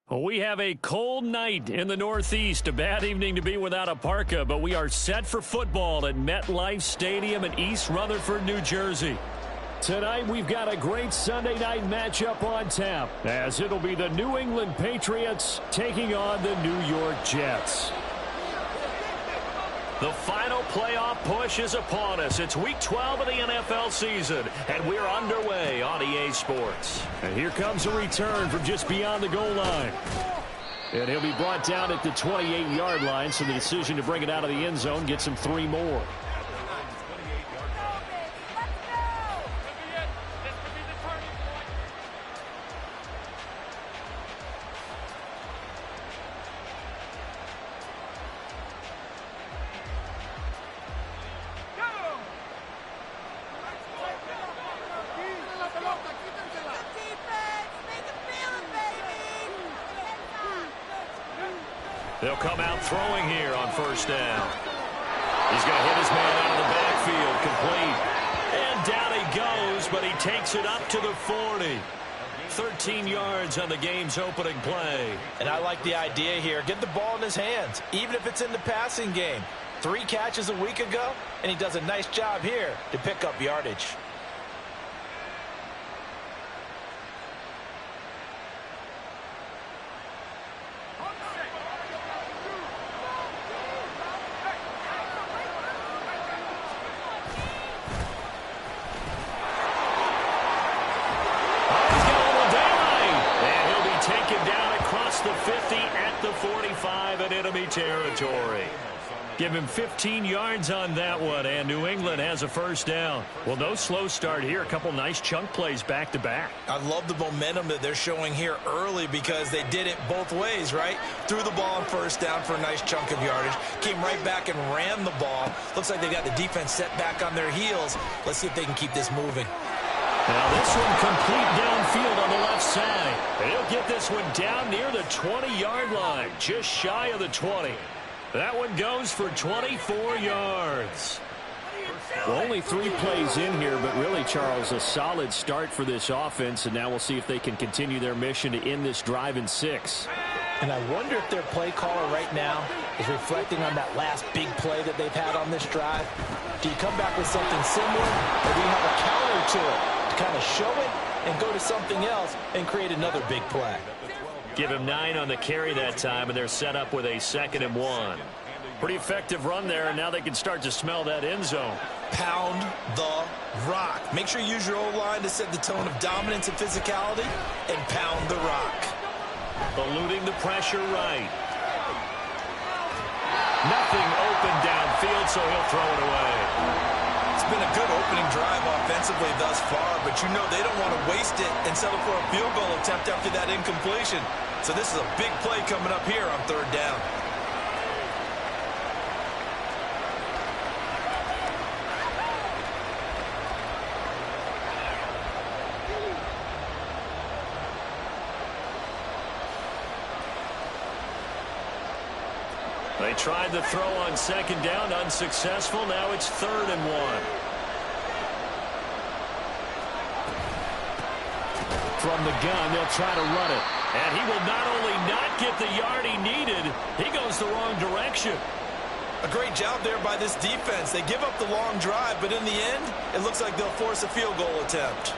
We have a cold night in the Northeast. A bad evening to be without a parka, but we are set for football at MetLife Stadium in East Rutherford, New Jersey. Tonight, we've got a great Sunday night matchup on tap, as it'll be the New England Patriots taking on the New York Jets. The final playoff push is upon us. It's Week 12 of the NFL season, and we're underway on EA Sports. And here comes a return from just beyond the goal line. And he'll be brought down at the 28-yard line, so the decision to bring it out of the end zone gets him 3 more. They'll come out throwing here on first down. He's going to hit his man out of the backfield, complete. And down he goes, but he takes it up to the 40. 13 yards on the game's opening play. And I like the idea here. Get the ball in his hands, even if it's in the passing game. 3 catches a week ago, and he does a nice job here to pick up yardage. The 50 at the 45 in enemy territory. Give him 15 yards on that one, and New England has a first down. Well, no slow start here. A couple nice chunk plays back-to-back. I love the momentum that they're showing here early because they did it both ways, right? Threw the ball on first down for a nice chunk of yardage. Came right back and ran the ball. Looks like they got the defense set back on their heels. Let's see if they can keep this moving. Now this one complete downfield on the left side. And he'll get this one down near the 20-yard line, just shy of the 20. That one goes for 24 yards. Well, only 3 plays in here, but really, Charles, a solid start for this offense, and now we'll see if they can continue their mission to end this drive in 6. And I wonder if their play caller right now is reflecting on that last big play that they've had on this drive. Do you come back with something similar, or do you have a counter to it? Kind of show it and go to something else and create another big play. Give him 9 on the carry that time, and they're set up with a 2nd and 1. Pretty effective run there, and now they can start to smell that end zone. Pound the rock. Make sure you use your O-line to set the tone of dominance and physicality, and pound the rock. Eluding the pressure right. Nothing open downfield, so he'll throw it away. It's been a good opening drive offensively thus far, but you know they don't want to waste it and settle for a field goal attempt after that incompletion. So this is a big play coming up here on 3rd down. They tried the throw on 2nd down, unsuccessful. Now it's 3rd and 1. From the gun, they'll try to run it. And he will not only not get the yard he needed, he goes the wrong direction. A great job there by this defense. They give up the long drive, but in the end, it looks like they'll force a field goal attempt.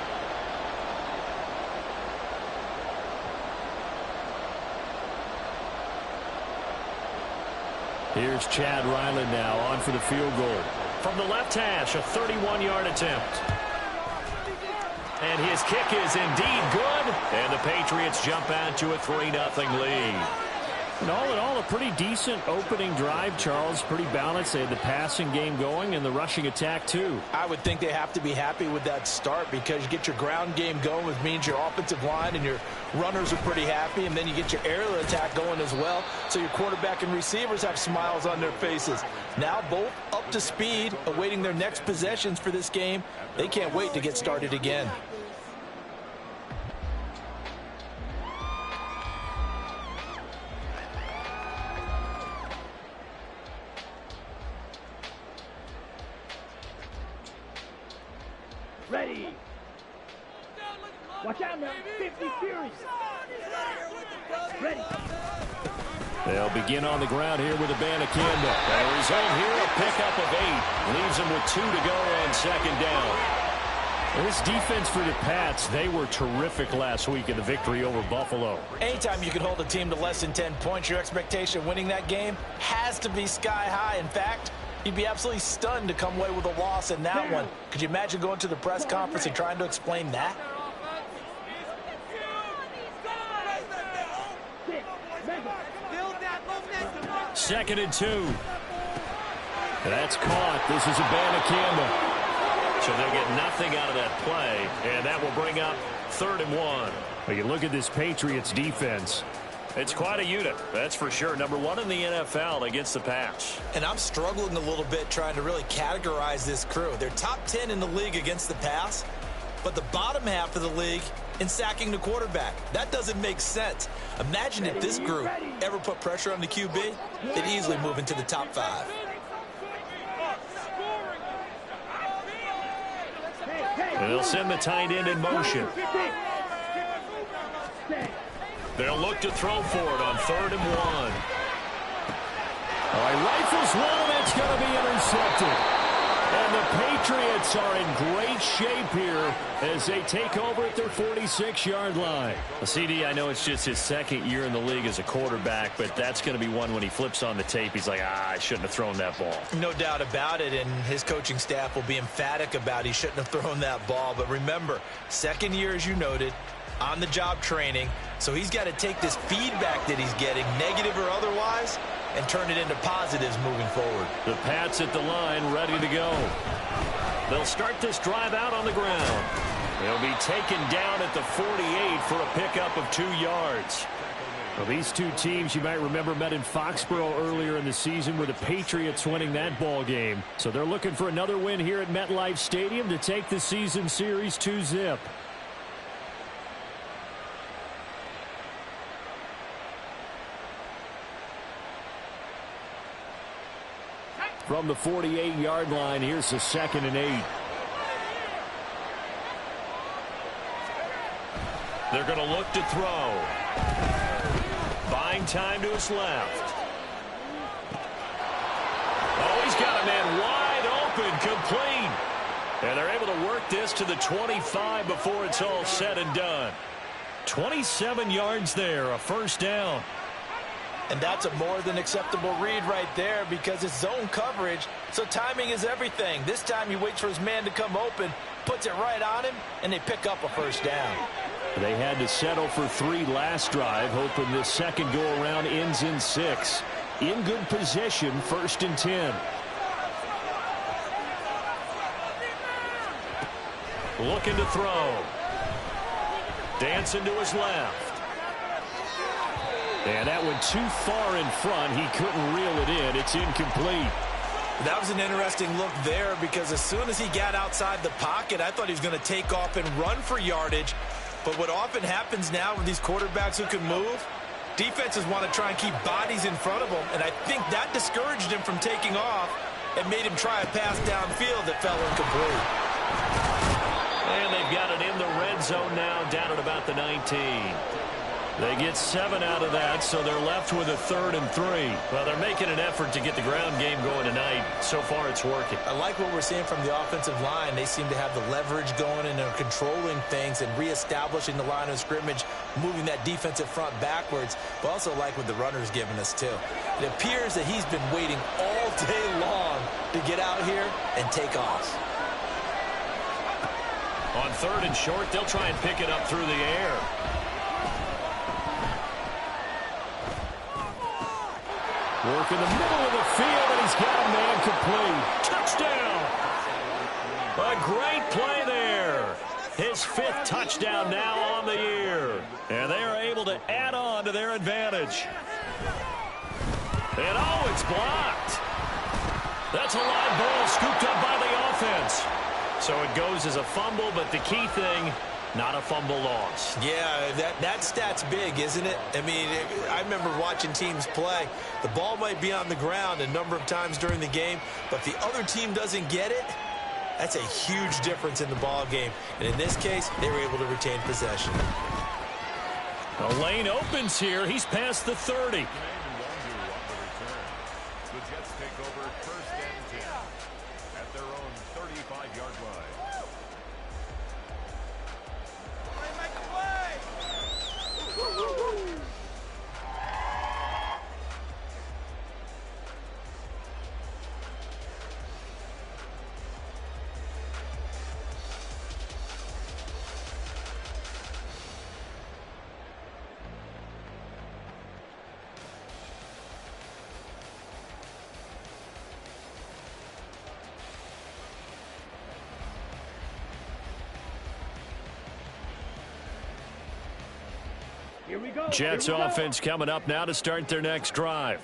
Here's Chad Ryland now on for the field goal. From the left hash, a 31-yard attempt. And his kick is indeed good. And the Patriots jump out to a 3-0 lead. And all in all, a pretty decent opening drive, Charles. Pretty balanced. They had the passing game going and the rushing attack, too. I would think they have to be happy with that start because you get your ground game going, which means your offensive line and your runners are pretty happy, and then you get your aerial attack going as well, so your quarterback and receivers have smiles on their faces. Now both up to speed, awaiting their next possessions for this game. They can't wait to get started again. Ready. Watch out now. 50 Fury. They'll begin on the ground here with Abanikanda. The result here, a pickup of 8. Leaves them with 2 to go on second down. This defense for the Pats, they were terrific last week in the victory over Buffalo. Anytime you can hold a team to less than 10 points, your expectation of winning that game has to be sky high. In fact, you'd be absolutely stunned to come away with a loss in that one. Could you imagine going to the press conference and trying to explain that? Second and 2. That's caught. This is Abanikanda. So they'll get nothing out of that play, and that will bring up 3rd and 1. But you look at this Patriots defense. It's quite a unit, that's for sure. Number 1 in the NFL against the pass. And I'm struggling a little bit trying to really categorize this crew. They're top 10 in the league against the pass, but the bottom half of the league in sacking the quarterback. That doesn't make sense. Imagine if this group ever put pressure on the QB, they'd easily move into the top 5. And they'll send the tight end in motion. They'll look to throw for it on 3rd and 1. All right, rifles one, and it's going to be intercepted. And the Patriots are in great shape here as they take over at their 46-yard line. Well, CD, I know it's just his 2nd year in the league as a quarterback, but that's going to be one when he flips on the tape. He's like, I shouldn't have thrown that ball. No doubt about it, and his coaching staff will be emphatic about he shouldn't have thrown that ball. But remember, 2nd year, as you noted, on-the-job training, so he's got to take this feedback that he's getting, negative or otherwise, and turn it into positives moving forward. The Pats at the line, ready to go. They'll start this drive out on the ground. They'll be taken down at the 48 for a pickup of 2 yards. Well, these two teams, you might remember, met in Foxborough earlier in the season with the Patriots winning that ball game. So they're looking for another win here at MetLife Stadium to take the season series 2-zip. From the 48-yard line, here's the 2nd and 8. They're going to look to throw. Buying time to his left. Oh, he's got a man wide open, complete. And they're able to work this to the 25 before it's all said and done. 27 yards there, a 1st down. And that's a more than acceptable read right there because it's zone coverage, so timing is everything. This time he waits for his man to come open, puts it right on him, and they pick up a 1st down. They had to settle for 3 last drive, hoping this second go-around ends in 6. In good position, 1st and 10. Looking to throw. Dancing to his left. And that went too far in front. He couldn't reel it in. It's incomplete. That was an interesting look there because as soon as he got outside the pocket, I thought he was going to take off and run for yardage. But what often happens now with these quarterbacks who can move, defenses want to try and keep bodies in front of them. And I think that discouraged him from taking off and made him try a pass downfield that fell incomplete. And they've got it in the red zone now, down at about the 19. They get 7 out of that, so they're left with a 3rd and 3. Well, they're making an effort to get the ground game going tonight. So far, it's working. I like what we're seeing from the offensive line. They seem to have the leverage going, and they're controlling things and reestablishing the line of scrimmage, moving that defensive front backwards. But also like what the runner's giving us, too. It appears that he's been waiting all day long to get out here and take off. On 3rd and short, they'll try and pick it up through the air. Work in the middle of the field, and he's got a man complete. Touchdown! A great play there. His 5th touchdown now on the year. And they are able to add on to their advantage. And oh, it's blocked. That's a live ball scooped up by the offense. So it goes as a fumble, but the key thing, not a fumble loss. Yeah, that stat's big, isn't it? I mean, I remember watching teams play. The ball might be on the ground a number of times during the game, but if the other team doesn't get it, that's a huge difference in the ball game. And in this case, they were able to retain possession. The lane opens here. He's past the 30. The Jets take over first and 10 at their own 35-yard line. Jets offense coming up now to start their next drive.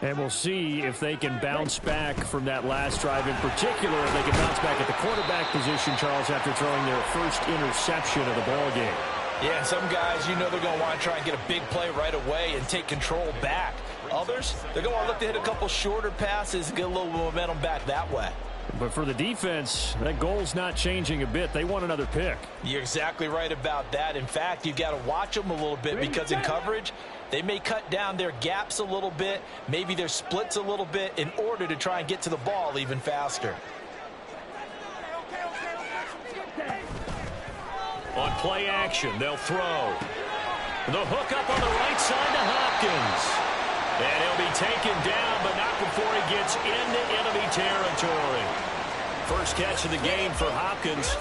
And we'll see if they can bounce back from that last drive in particular. If they can bounce back at the quarterback position, Charles, after throwing their first interception of the ball game. Yeah, and some guys, you know they're going to want to try and get a big play right away and take control back. Others, they're going to want to look to hit a couple shorter passes and get a little momentum back that way. But for the defense, that goal's not changing a bit. They want another pick. You're exactly right about that. In fact, you've got to watch them a little bit because in coverage, they may cut down their gaps a little bit, maybe their splits a little bit in order to try and get to the ball even faster. On play action, they'll throw. The hook up on the right side to Hopkins. And he'll be taken down, but not before he gets into enemy territory. First catch of the game for Hopkins.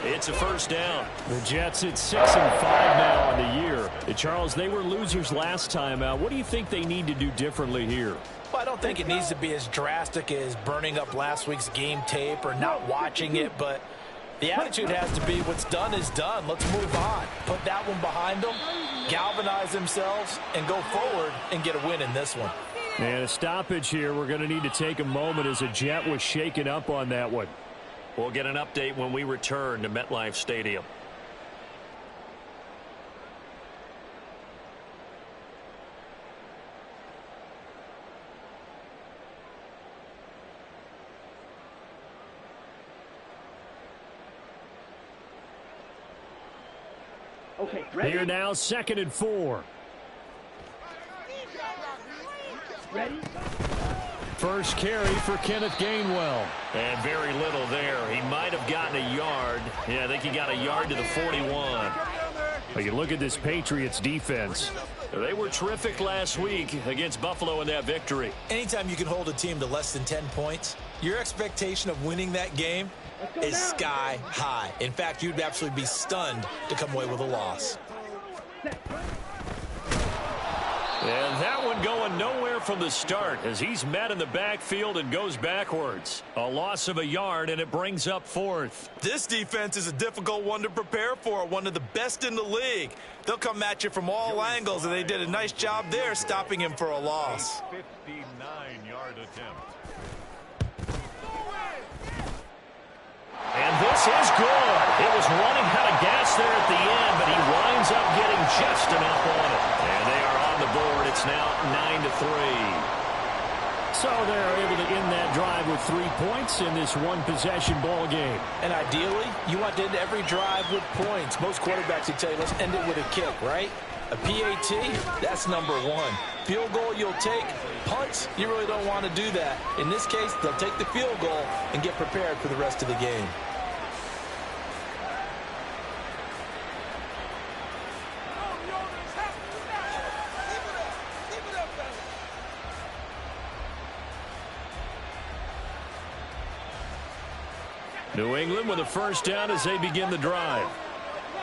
It's a first down. The Jets at 6-5 now on the year. Charles, they were losers last time out. What do you think they need to do differently here? Well, I don't think it needs to be as drastic as burning up last week's game tape or not watching it, but the attitude has to be what's done is done. Let's move on. Put that one behind them, galvanize themselves, and go forward and get a win in this one. And a stoppage here. We're going to need to take a moment as a Jet was shaken up on that one. We'll get an update when we return to MetLife Stadium. Okay, ready? Here now, 2nd and 4. Ready? First carry for Kenneth Gainwell. And very little there. He might have gotten a yard. Yeah, I think he got a yard to the 41. But you look at this Patriots defense. They were terrific last week against Buffalo in that victory. Anytime you can hold a team to less than 10 points, your expectation of winning that game is sky high. In fact, you'd absolutely be stunned to come away with a loss. And that one going nowhere from the start as he's met in the backfield and goes backwards. A loss of a yard, and it brings up 4th. This defense is a difficult one to prepare for, one of the best in the league. They'll come at you from all angles, and they did a nice job there stopping him for a loss. 59-yard attempt. And this is good. It was running out of gas there at the end, but he winds up getting just enough on it. And they are on the board. It's now 9-3. So they're able to end that drive with 3 points in this one-possession ball game. And ideally, you want to end every drive with points. Most quarterbacks would tell you, let's end it with a kick, right? A PAT, that's number 1. Field goal you'll take. Punts, you really don't want to do that. In this case, they'll take the field goal and get prepared for the rest of the game. New England with a first down as they begin the drive.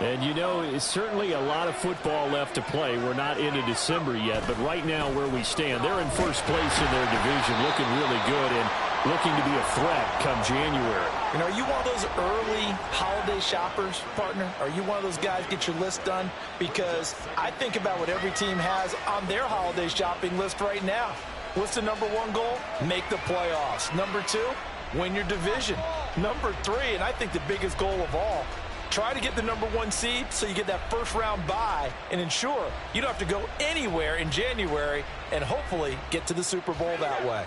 And, you know, it's certainly a lot of football left to play. We're not into December yet, but right now where we stand, they're in first place in their division, looking really good and looking to be a threat come January. You know, are you one of those early holiday shoppers, partner? Are you one of those guys get your list done? Because I think about what every team has on their holiday shopping list right now. What's the number 1 goal? Make the playoffs. Number 2, win your division. Number 3, and I think the biggest goal of all, try to get the number 1 seed so you get that first-round bye and ensure you don't have to go anywhere in January and hopefully get to the Super Bowl that way.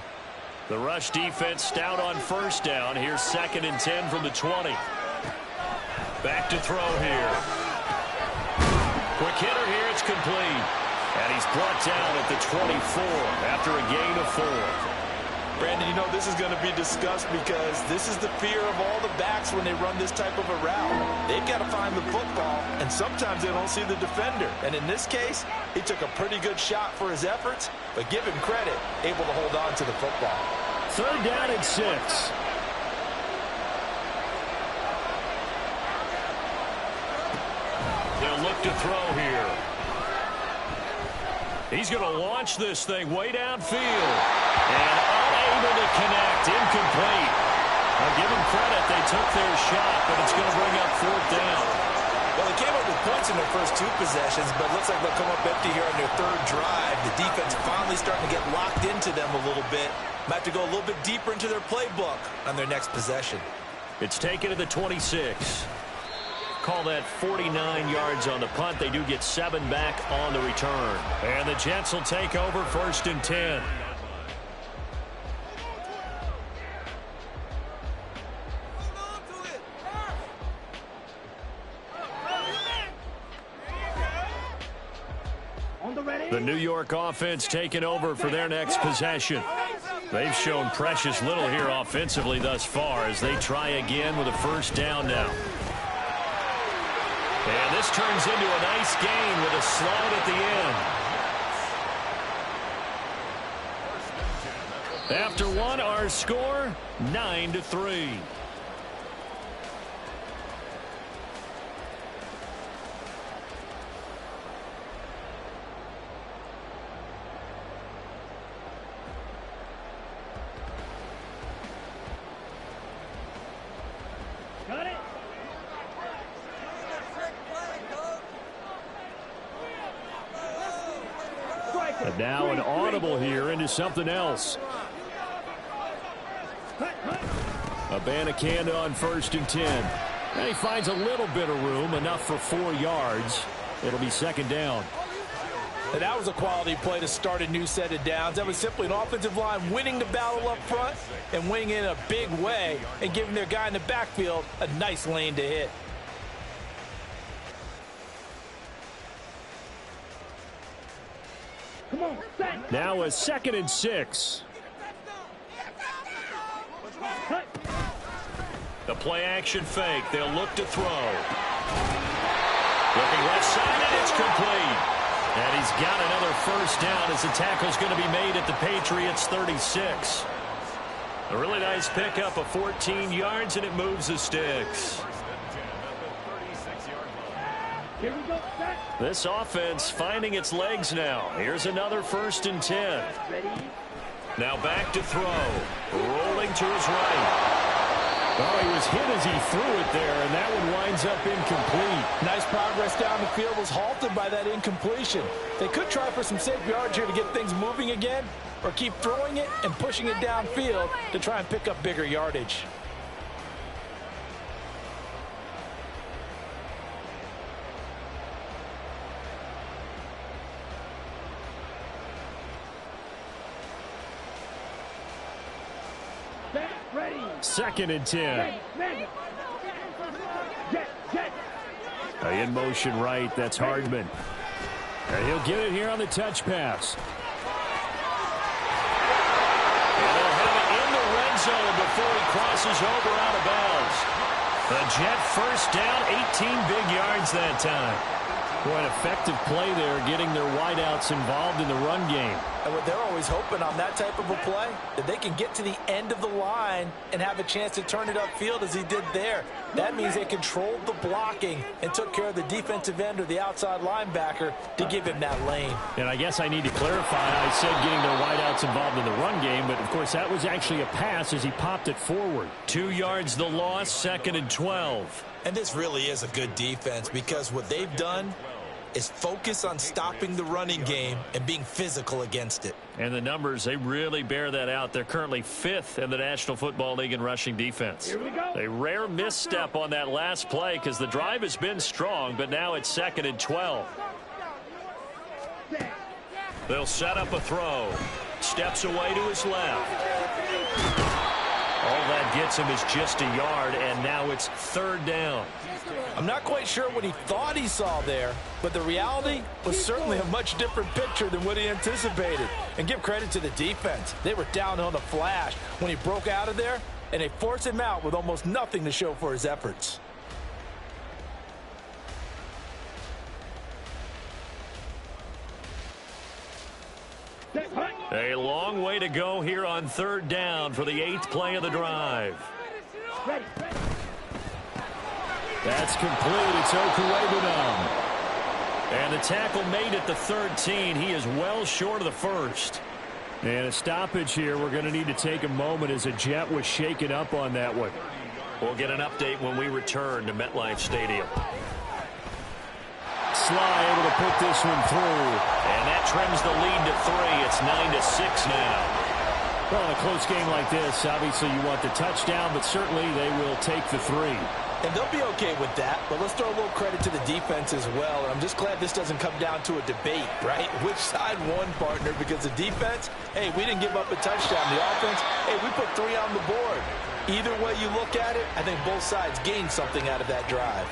The rush defense stout on first down. Here's 2nd and 10 from the 20. Back to throw here. Quick hitter here. It's complete. And he's brought down at the 24 after a gain of 4. Brandon, you know this is going to be discussed because this is the fear of all the backs when they run this type of a route. They've got to find the football, and sometimes they don't see the defender. And in this case, he took a pretty good shot for his efforts, but give him credit, able to hold on to the football. 3rd down and 6. They'll look to throw here. He's going to launch this thing way downfield. And unable to connect. Incomplete. I'll give them credit. They took their shot, but it's going to bring up 4th down. Well, they came up with points in their first 2 possessions, but it looks like they'll come up empty here on their 3rd drive. The defense finally starting to get locked into them a little bit. Might have to go a little bit deeper into their playbook on their next possession. It's taken to the 26. Call that 49 yards on the punt. They do get 7 back on the return. And the Jets will take over 1st and 10. The New York offense taking over for their next possession. They've shown precious little here offensively thus far as they try again with a 1st down now. And this turns into a nice gain with a slide at the end. After 1, our score, 9-3. And now an audible here into something else. Abanikanda on 1st and 10. And he finds a little bit of room, enough for 4 yards. It'll be 2nd down. And that was a quality play to start a new set of downs. That was simply an offensive line winning the battle up front and winning in a big way and giving their guy in the backfield a nice lane to hit. Now a 2nd and 6. The play action fake. They'll look to throw. Looking left side, and it's complete. And he's got another 1st down as the tackle's going to be made at the Patriots 36. A really nice pickup of 14 yards, and it moves the sticks. Here we go, set. This offense finding its legs now. Here's another 1st and 10. Ready? Now back to throw. Rolling to his right. Oh, he was hit as he threw it there, and that one winds up incomplete. Nice progress down the field was halted by that incompletion. They could try for some safe yards here to get things moving again, or keep throwing it and pushing it downfield to try and pick up bigger yardage. Ready. 2nd and 10. Jet. In motion right, that's Hardman. And he'll get it here on the touch pass. And they'll have it in the red zone before he crosses over out of bounds. The Jet 1st down, 18 big yards that time. Boy, an effective play there, getting their wideouts involved in the run game. And what they're always hoping on that type of a play, that they can get to the end of the line and have a chance to turn it upfield as he did there. That means they controlled the blocking and took care of the defensive end or the outside linebacker to give him that lane. And I guess I need to clarify, I said getting their wideouts involved in the run game, but of course that was actually a pass as he popped it forward. 2 yards the loss, 2nd and 12. And this really is a good defense because what they've done is focus on stopping the running game and being physical against it. And the numbers, they really bear that out. They're currently 5th in the National Football League in rushing defense. Here we go. A rare misstep on that last play because the drive has been strong, but now it's 2nd and 12. They'll set up a throw. Steps away to his left. All that gets him is just a yard, and now it's third down. I'm not quite sure what he thought he saw there, but the reality was certainly a much different picture than what he anticipated. And give credit to the defense. They were down on the flash when he broke out of there, and they forced him out with almost nothing to show for his efforts. A long way to go here on third down for the 8th play of the drive. That's complete. It's Okuwebunam. And the tackle made at the 13. He is well short of the first. And a stoppage here. We're going to need to take a moment as a Jet was shaken up on that one. We'll get an update when we return to MetLife Stadium. Sly able to put this one through. And that trims the lead to 3. It's 9-6 now. Well, in a close game like this, obviously you want the touchdown, but certainly they will take the 3. And they'll be okay with that, but let's throw a little credit to the defense as well. And I'm just glad this doesn't come down to a debate, right? Which side won, partner? Because the defense, hey, we didn't give up a touchdown. The offense, hey, we put 3 on the board. Either way you look at it, I think both sides gained something out of that drive.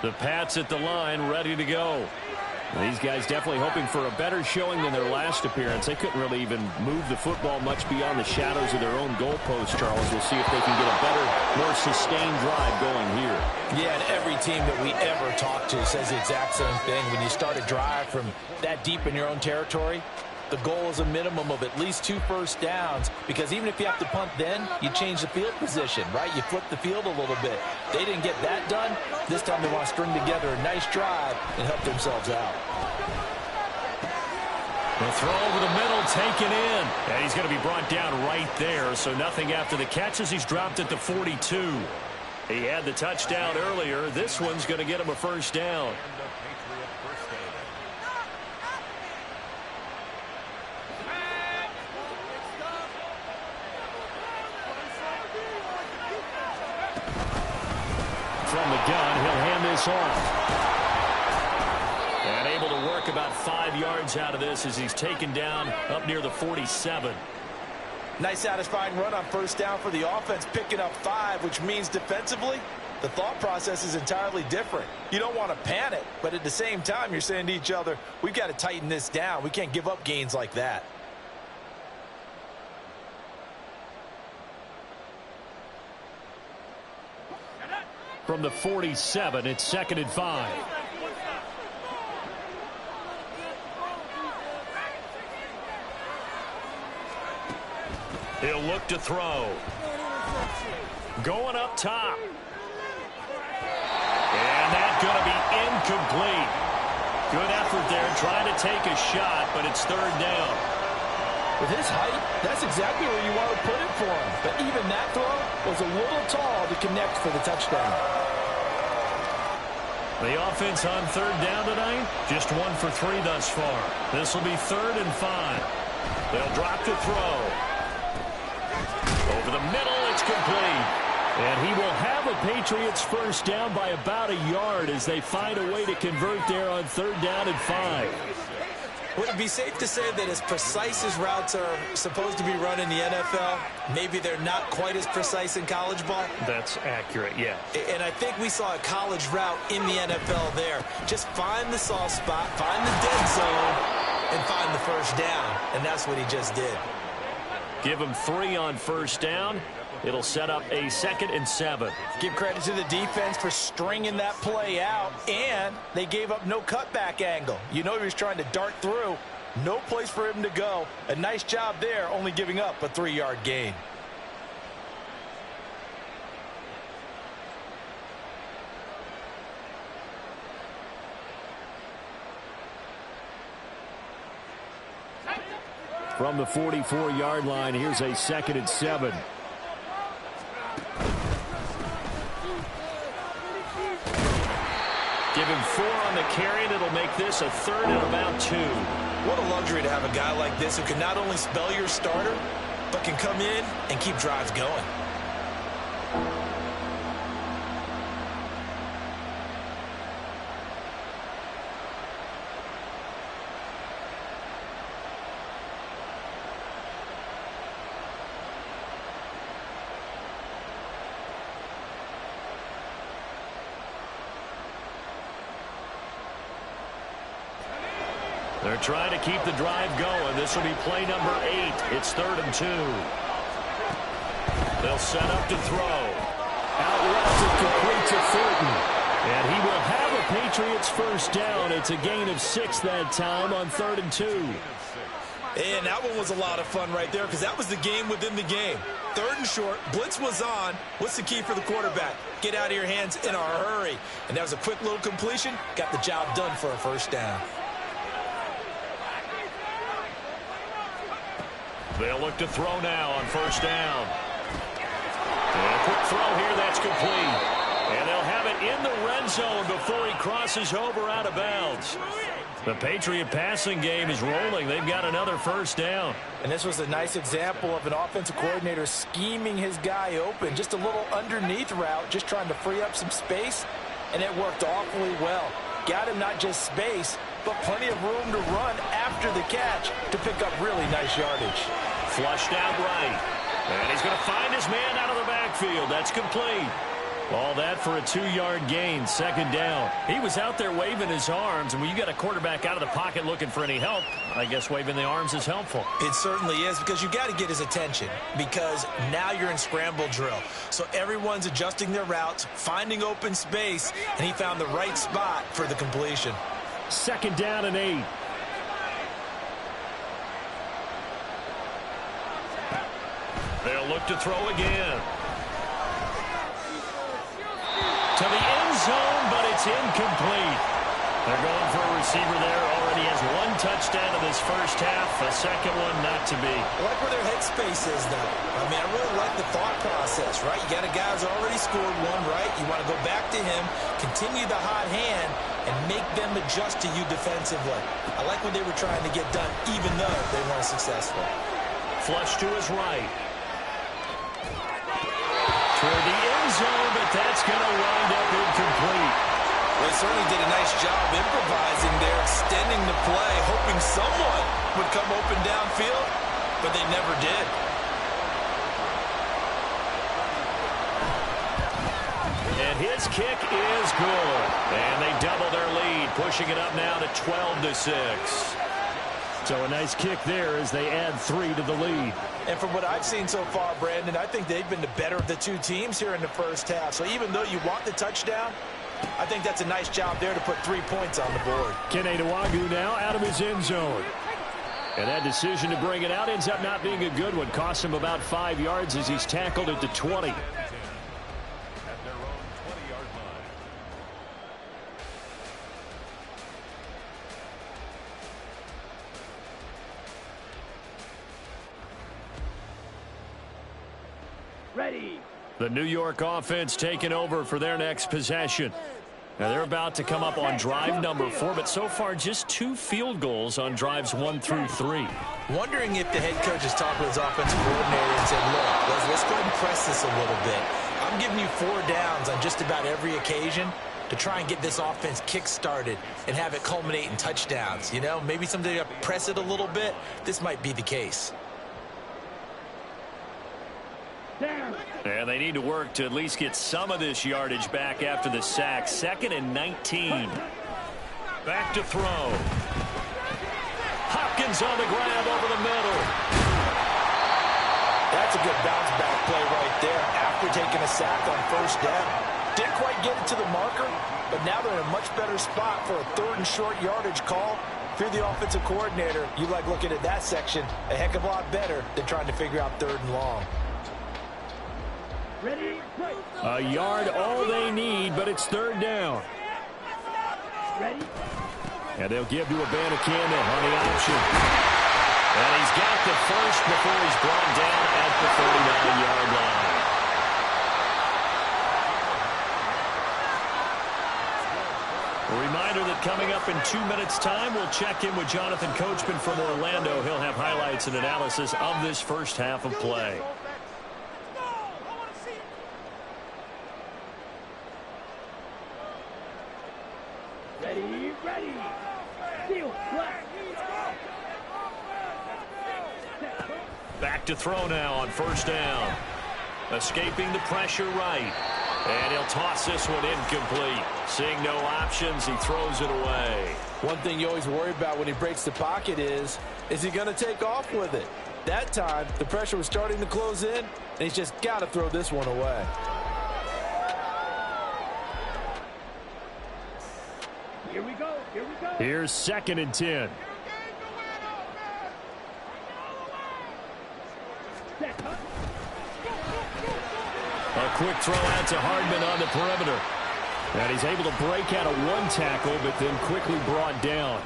The Pats at the line, ready to go. These guys definitely hoping for a better showing than their last appearance. They couldn't really even move the football much beyond the shadows of their own goalpost, Charles. We'll see if they can get a better, more sustained drive going here. Yeah, and every team that we ever talk to says the exact same thing. When you start a drive from that deep in your own territory, the goal is a minimum of at least 2 first downs, because even if you have to punt then, you change the field position, right? You flip the field a little bit. They didn't get that done. This time they want to string together a nice drive and help themselves out. The throw over the middle, taken in. And he's going to be brought down right there, so nothing after the catches. He's dropped at the 42. He had the touchdown earlier. This one's going to get him a first down. From the gun, he'll hand this off. And able to work about 5 yards out of this as he's taken down up near the 47. Nice satisfying run on first down for the offense, picking up 5, which means defensively, the thought process is entirely different. You don't want to panic, but at the same time, you're saying to each other, we've got to tighten this down. We can't give up gains like that. From the 47, it's 2nd and 5. He'll look to throw. Going up top. And that's going to be incomplete. Good effort there, trying to take a shot, but it's 3rd down. With his height, that's exactly where you want to put it for him. But even that throw was a little tall to connect for the touchdown. The offense on 3rd down tonight, just 1 for 3 thus far. This will be 3rd and 5. They'll drop the throw. Over the middle, it's complete. And he will have a Patriots first down by about a yard as they find a way to convert there on 3rd down and 5. Would it be safe to say that as precise as routes are supposed to be run in the NFL, maybe they're not quite as precise in college ball? That's accurate, yeah. And I think we saw a college route in the NFL there. Just find the soft spot, find the dead zone, and find the first down. And that's what he just did. Give him 3 on first down. It'll set up a 2nd and 7. Give credit to the defense for stringing that play out, and they gave up no cutback angle. You know he was trying to dart through. No place for him to go. A nice job there, only giving up a 3-yard gain. From the 44-yard line, here's a 2nd and 7. Give him 4 on the carry, and it'll make this a 3rd and about 2. What a luxury to have a guy like this who can not only spell your starter, but can come in and keep drives going. They're trying to keep the drive going. This will be play number 8. It's 3rd and 2. They'll set up to throw. Out left, it completes to Thornton. And he will have a Patriots first down. It's a gain of 6 that time on 3rd and 2. And that one was a lot of fun right there because that was the game within the game. 3rd and short, blitz was on. What's the key for the quarterback? Get out of your hands in a hurry. And that was a quick little completion. Got the job done for a first down. They'll look to throw now on first down. And a quick throw here, that's complete. And they'll have it in the red zone before he crosses over out of bounds. The Patriot passing game is rolling. They've got another first down. And this was a nice example of an offensive coordinator scheming his guy open. Just a little underneath route, just trying to free up some space. And it worked awfully well. Got him not just space, but plenty of room to run after the catch to pick up really nice yardage. Flushed out right. And he's going to find his man out of the backfield. That's complete. All that for a 2-yard gain, 2nd down. He was out there waving his arms, and when you got a quarterback out of the pocket looking for any help, I guess waving the arms is helpful. It certainly is, because you got to get his attention, because now you're in scramble drill. So everyone's adjusting their routes, finding open space, and he found the right spot for the completion. 2nd down and 8. They'll look to throw again. To the end zone, but it's incomplete. They're going for a receiver there. Already has 1 touchdown in this first half. A second one not to be. I like where their headspace is, though. I mean, I really like the thought process, right? You got a guy who's already scored 1, right? You want to go back to him, continue the hot hand, and make them adjust to you defensively. I like what they were trying to get done, even though they weren't successful. Flush to his right. Toward the end zone, but that's going to wind up incomplete. Well, they certainly did a nice job improvising there, extending the play, hoping someone would come open downfield, but they never did. And his kick is good. And they double their lead, pushing it up now to 12-6. So a nice kick there as they add 3 to the lead. And from what I've seen so far, Brandon, I think they've been the better of the 2 teams here in the first half. So even though you want the touchdown, I think that's a nice job there to put 3 points on the board. Kene Nwangwu now out of his end zone. And that decision to bring it out ends up not being a good one. Costs him about 5 yards as he's tackled at the 20. Ready. The New York offense taking over for their next possession. Now they're about to come up on drive number 4, but so far just 2 field goals on drives 1 through 3. Wondering if the head coach has talked with his offensive coordinator and said, look, let's go ahead and press this a little bit. I'm giving you 4 downs on just about every occasion to try and get this offense kick-started and have it culminate in touchdowns. You know, maybe someday press it a little bit. This might be the case. And they need to work to at least get some of this yardage back after the sack. 2nd and 19. Back to throw. Hopkins on the grab over the middle. That's a good bounce-back play right there after taking a sack on first down. Didn't quite get it to the marker, but now they're in a much better spot for a 3rd and short yardage call. If you're the offensive coordinator, you like looking at that section a heck of a lot better than trying to figure out 3rd and long. Ready. A yard all they need, but it's 3rd down. Ready. And they'll give to Abanikanda on the option. And he's got the first before he's brought down at the 39-yard line. A reminder that coming up in 2 minutes' time, we'll check in with Jonathan Coachman from Orlando. He'll have highlights and analysis of this first half of play. Ready. Ready. Steel black. Back to throw now on first down. Escaping the pressure right. And he'll toss this one incomplete. Seeing no options, he throws it away. One thing you always worry about when he breaks the pocket is he going to take off with it? That time, the pressure was starting to close in, and he's just got to throw this one away. Here we go. Here we go. Here's 2nd and 10. Set, huh? A quick throw out to Hardman on the perimeter. And he's able to break out of one tackle, but then quickly brought down.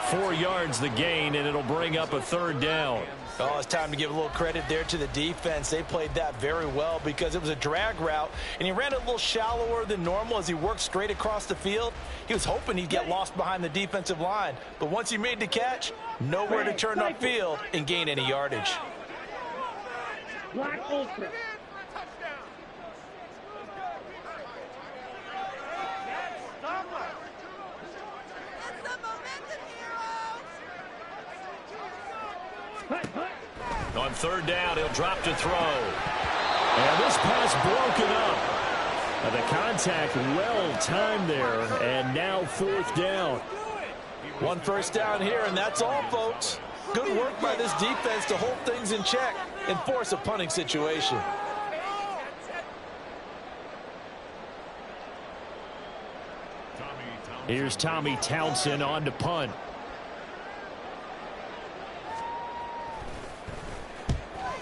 4 yards the gain, and it'll bring up a 3rd down. Oh, it's time to give a little credit there to the defense. They played that very well because it was a drag route, and he ran it a little shallower than normal as he worked straight across the field. He was hoping he'd get lost behind the defensive line, but once he made the catch, nowhere to turn upfield and gain any yardage. Black Ultra. On 3rd down, he'll drop to throw. And this pass broken up. The contact well timed there, and now 4th down. 1 first down here, and that's all, folks. Good work by this defense to hold things in check and force a punting situation. Here's Tommy Townsend on to punt.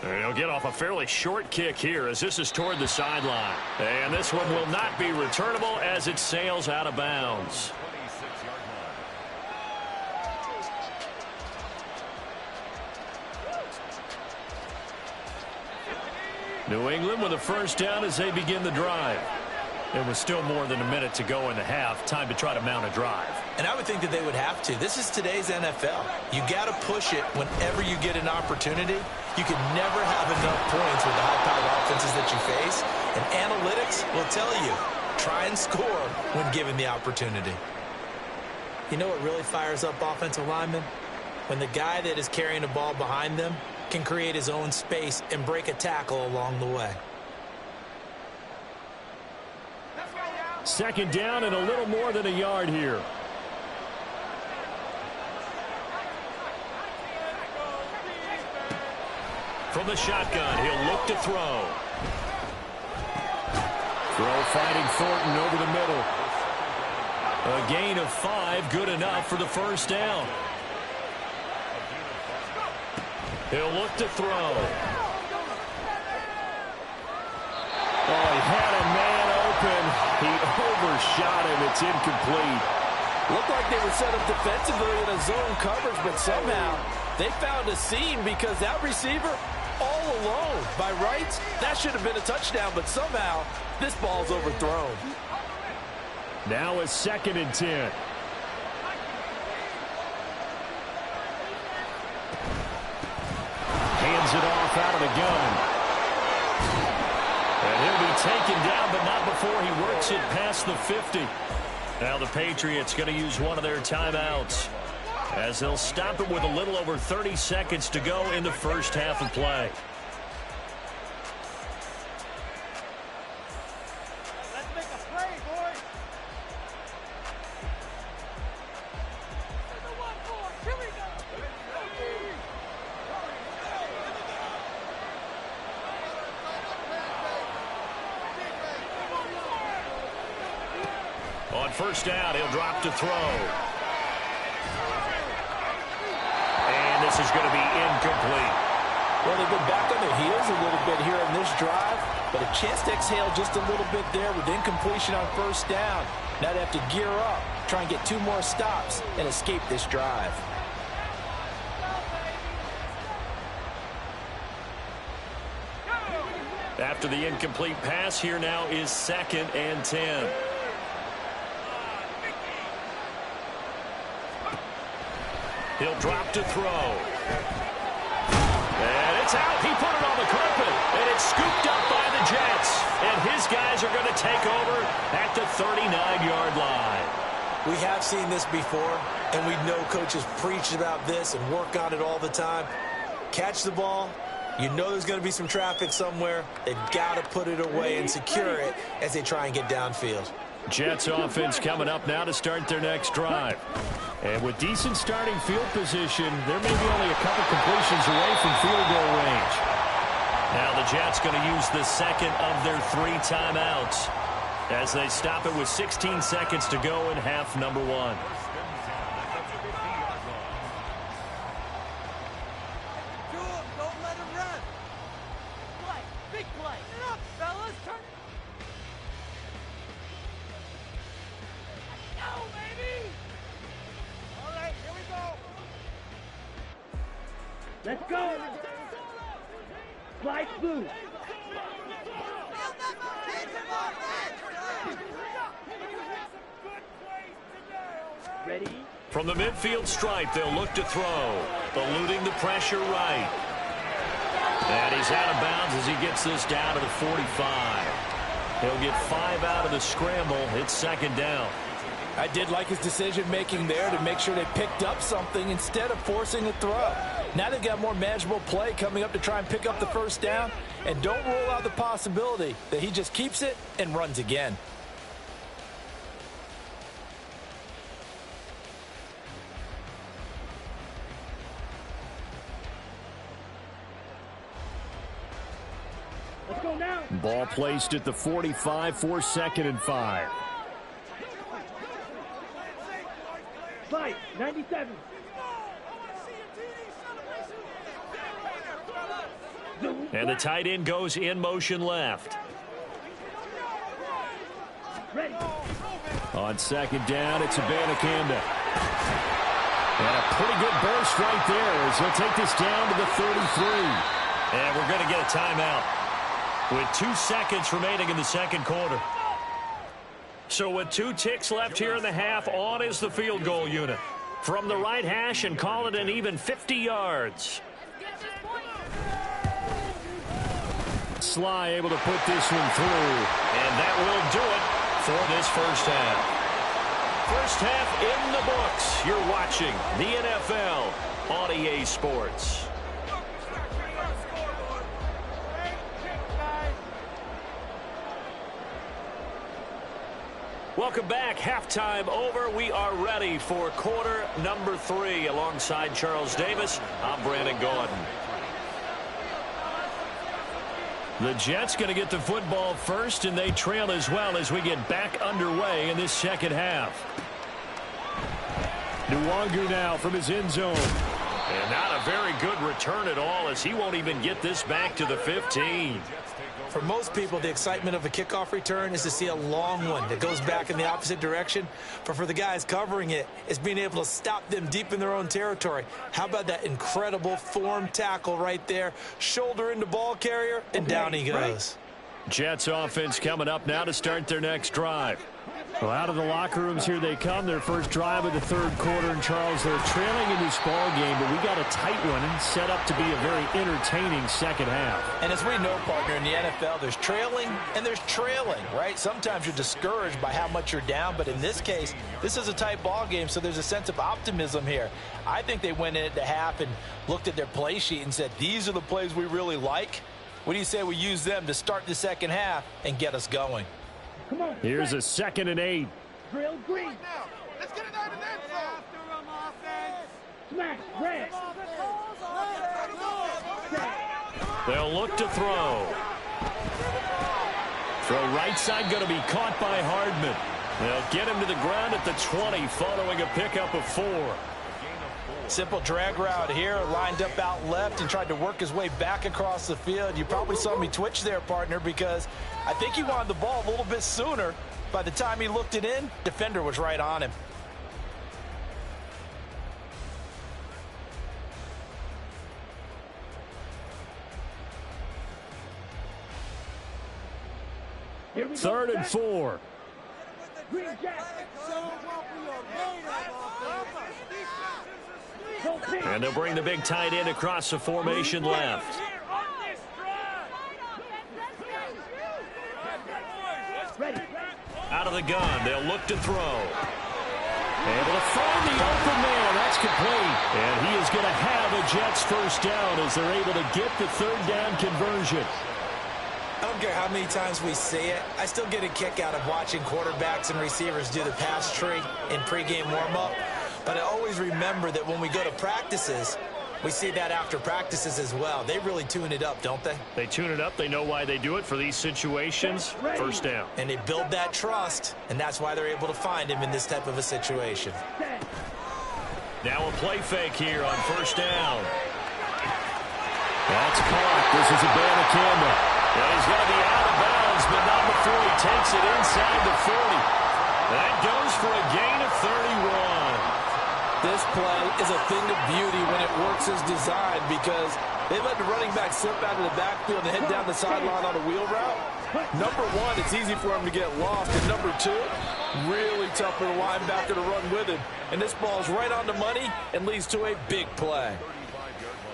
And he'll get off a fairly short kick here as this is toward the sideline. And this one will not be returnable as it sails out of bounds. New England with a 1st down as they begin the drive. There was still more than a minute to go in the half. Time to try to mount a drive. And I would think that they would have to. This is today's NFL. You got to push it whenever you get an opportunity. You can never have enough points with the high-powered offenses that you face. And analytics will tell you, try and score when given the opportunity. You know what really fires up offensive linemen? When the guy that is carrying the ball behind them can create his own space and break a tackle along the way. 2nd down and a little more than a yard here. From the shotgun, he'll look to throw. Throw fighting Thornton over the middle. A gain of 5, good enough for the 1st down. He'll look to throw. Oh, he had a man open. He overshot him. It's incomplete. Looked like they were set up defensively in a zone coverage, but somehow they found a seam because that receiver all alone. By rights, that should have been a touchdown, but somehow this ball's overthrown. Now a 2nd and 10. Hands it off out of the gun. And he'll be taken down, but not before he works it past the 50. Now the Patriots going to use one of their timeouts as they'll stop it with a little over 30 seconds to go in the 1st half of play. Let's make a play, boys. Here we go. On 1st down, he'll drop to throw. And this is going to be incomplete. Well, they've been back on their heels a little bit here in this drive, but a chance to exhale just a little bit there with incompletion on 1st down. Now they have to gear up, try and get 2 more stops, and escape this drive. After the incomplete pass, here now is 2nd and 10. He'll drop to throw. And it's out. He put it on the carpet. And it's scooped up by the Jets. And his guys are going to take over at the 39-yard line. We have seen this before, and we know coaches preach about this and work on it all the time. Catch the ball, You know there's going to be some traffic somewhere. They've got to put it away and secure it as they try and get downfield. Jets offense coming up now to start their next drive. And with decent starting field position, there may be only a couple completions away from field goal range. Now the Jets going to use the second of their 3 timeouts as they stop it with 16 seconds to go in half number 1. Don't let him run. Play. Big play. Get up, fellas. Turn. Go, baby. All right, here we go. Let's go. Slide through. Ready? From the midfield stripe, they'll look to throw. Eluding the pressure right. And he's out of bounds as he gets this down to the 45. He'll get 5 out of the scramble. It's second down. I did like his decision-making there to make sure they picked up something instead of forcing a throw. Now they've got more manageable play coming up to try and pick up the first down. And don't rule out the possibility that he just keeps it and runs again. Let's go now. Ball placed at the 45 for 2nd and 5. Fight. 97. And the tight end goes in motion left. Ready. On second down, it's Abanikanda. And a pretty good burst right there as he'll take this down to the 33. And we're going to get a timeout with 2 seconds remaining in the second quarter. So with 2 ticks left here in the half, on is the field goal unit. From the right hash and call it an even 50 yards. Sly able to put this one through. And that will do it for this first half. First half in the books. You're watching the NFL on EA Sports. Welcome back. Halftime over. We are ready for quarter number 3. Alongside Charles Davis, I'm Brandon Gordon. The Jets going to get the football first, and they trail as well as we get back underway in this second half. Nwangu now from his end zone. And not a very good return at all as he won't even get this back to the 15. For most people, the excitement of a kickoff return is to see a long one that goes back in the opposite direction. But for the guys covering it, it's being able to stop them deep in their own territory. How about that incredible form tackle right there? Shoulder into ball carrier, and down he goes. Jets offense coming up now to start their next drive. Well, out of the locker rooms here they come. Their first drive of the third quarter. And, Charles, they're trailing in this ball game, but we got a tight one and set up to be a very entertaining second half. And as we know, partner, in the NFL, there's trailing and there's trailing, right? Sometimes you're discouraged by how much you're down, but in this case, this is a tight ball game, so there's a sense of optimism here. I think they went into half and looked at their play sheet and said, these are the plays we really like. What do you say we use them to start the second half and get us going? Come on. Here's a 2nd and 8. Drill green. Right now. Let's get it out of there. Smash. Red. They'll look to throw. Throw right side going to be caught by Hardman. They'll get him to the ground at the 20 following a pickup of 4. Simple drag route here, lined up out left and tried to work his way back across the field. You probably saw me twitch there, partner, because I think he wanted the ball a little bit sooner. By the time he looked it in, defender was right on him. Third and 4. Green Jack. And they'll bring the big tight end across the formation left. Ready. Out of the gun, they'll look to throw. Able to find the open man. That's complete. And he is going to have a Jets first down as they're able to get the third down conversion. I don't care how many times we see it. I still get a kick out of watching quarterbacks and receivers do the pass tree in pregame warm-up. But I always remember that when we go to practices, we see that after practices as well. They really tune it up, don't they? They tune it up. They know why they do it for these situations. First down. And they build that trust, and that's why they're able to find him in this type of a situation. Now a play fake here on first down. That's caught. This is a Banacanda. And he's going to be out of bounds, but not before he takes it inside the 40. That goes for a gain of 31. This play is a thing of beauty when it works as designed because they let the running back slip out of the backfield and head down the sideline on a wheel route. Number one, it's easy for him to get lost. And number two, really tough for the linebacker to run with him. And this ball's right on the money and leads to a big play.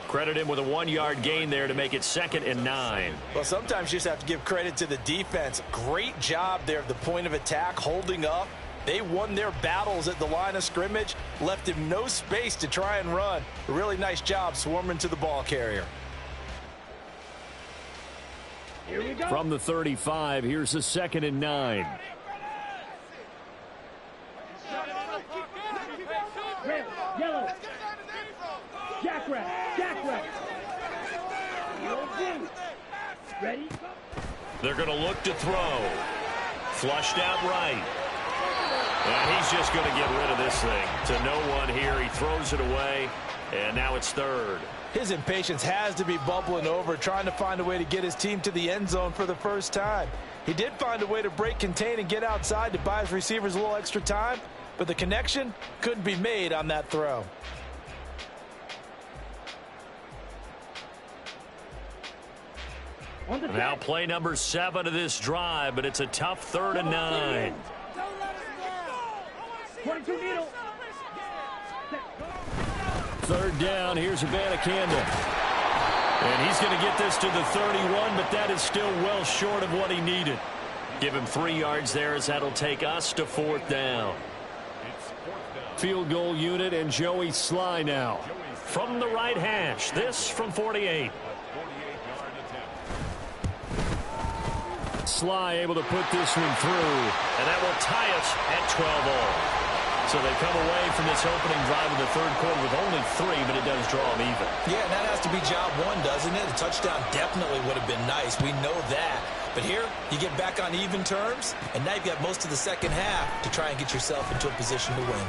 Credit him with a 1-yard gain there to make it 2nd and 9. Well, sometimes you just have to give credit to the defense. Great job there at the point of attack, holding up. They won their battles at the line of scrimmage, left him no space to try and run. A really nice job swarming to the ball carrier. Here we go. From the 35, here's the 2nd and 9. Red, yellow. Jackrabbit, jackrabbit. Ready? They're going to look to throw. Flushed out right. And he's just going to get rid of this thing to no one here. He throws it away, and now it's 3rd. His impatience has to be bubbling over, trying to find a way to get his team to the end zone for the first time. He did find a way to break contain and get outside to buy his receivers a little extra time, but the connection couldn't be made on that throw. Now play number 7 of this drive, but it's a tough 3rd and 9. 22 needle. 3rd down, here's a Banacanda. And he's going to get this to the 31, but that is still well short of what he needed. Give him 3 yards there as that'll take us to 4th down. Field goal unit and Joey Sly now. From the right hash, this from 48. Sly able to put this one through, and that will tie us at 12-all. So they come away from this opening drive in the 3rd quarter with only 3, but it does draw them even. Yeah, and that has to be job one, doesn't it? A touchdown definitely would have been nice. We know that. But here, you get back on even terms, and now you've got most of the second half to try and get yourself into a position to win.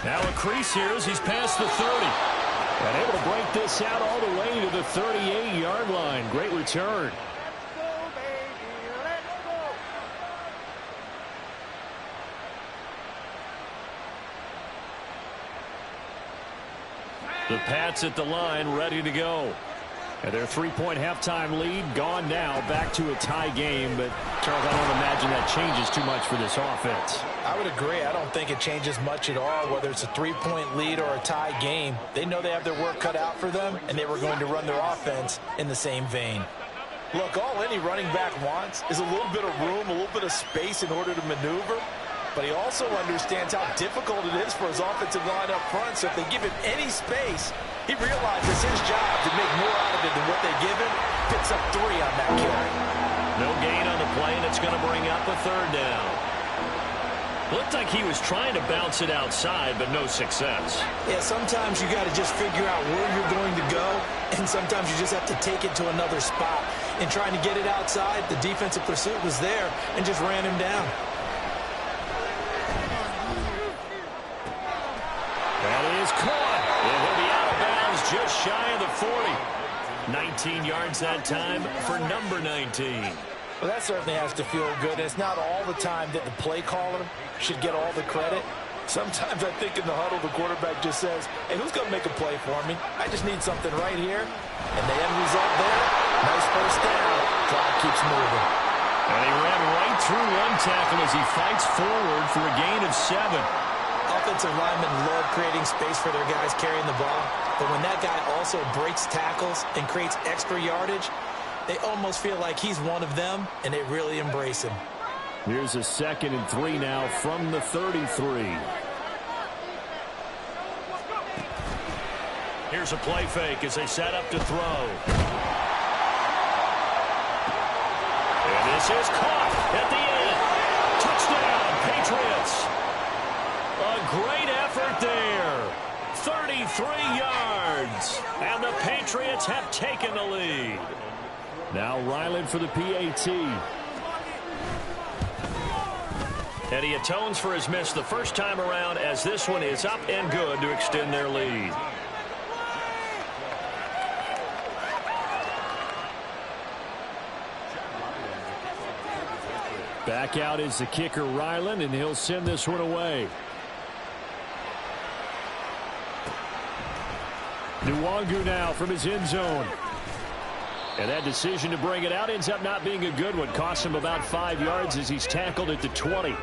Now a crease here as he's past the 30. And able to break this out all the way to the 38-yard line. Great return. The Pats at the line, ready to go. And their 3-point halftime lead gone now, back to a tie game. But, Charles, I don't imagine that changes too much for this offense. I would agree. I don't think it changes much at all, whether it's a 3-point lead or a tie game. They know they have their work cut out for them, and they were going to run their offense in the same vein. Look, all any running back wants is a little bit of room, a little bit of space in order to maneuver. But he also understands how difficult it is for his offensive line up front. So if they give him any space, he realizes his job to make more out of it than what they give him. Picks up 3 on that carry. No gain on the play, and it's going to bring up a 3rd down. Looked like he was trying to bounce it outside, but no success. Yeah, sometimes you got to just figure out where you're going to go, and sometimes you just have to take it to another spot. And trying to get it outside, the defensive pursuit was there and just ran him down. That is caught, and he'll be out of bounds just shy of the 40. 19 yards that time for number 19. Well, that certainly has to feel good. And it's not all the time that the play caller should get all the credit. Sometimes I think in the huddle, the quarterback just says, hey, who's going to make a play for me? I just need something right here. And the end result there, nice first down. Drive keeps moving. And he ran right through one tackle as he fights forward for a gain of 7. Offensive linemen love creating space for their guys carrying the ball. But when that guy also breaks tackles and creates extra yardage, they almost feel like he's one of them, and they really embrace him. Here's a 2nd and 3 now from the 33. Here's a play fake as they set up to throw. And this is caught at the end. Touchdown, Patriots. A great effort there. 33 yards. And the Patriots have taken the lead. Now Ryland for the PAT. And he atones for his miss the first time around, as this one is up and good to extend their lead. Back out is the kicker, Ryland, and he'll send this one away. Nwangu now from his end zone. And that decision to bring it out ends up not being a good one. Costs him about 5 yards as he's tackled at the 20.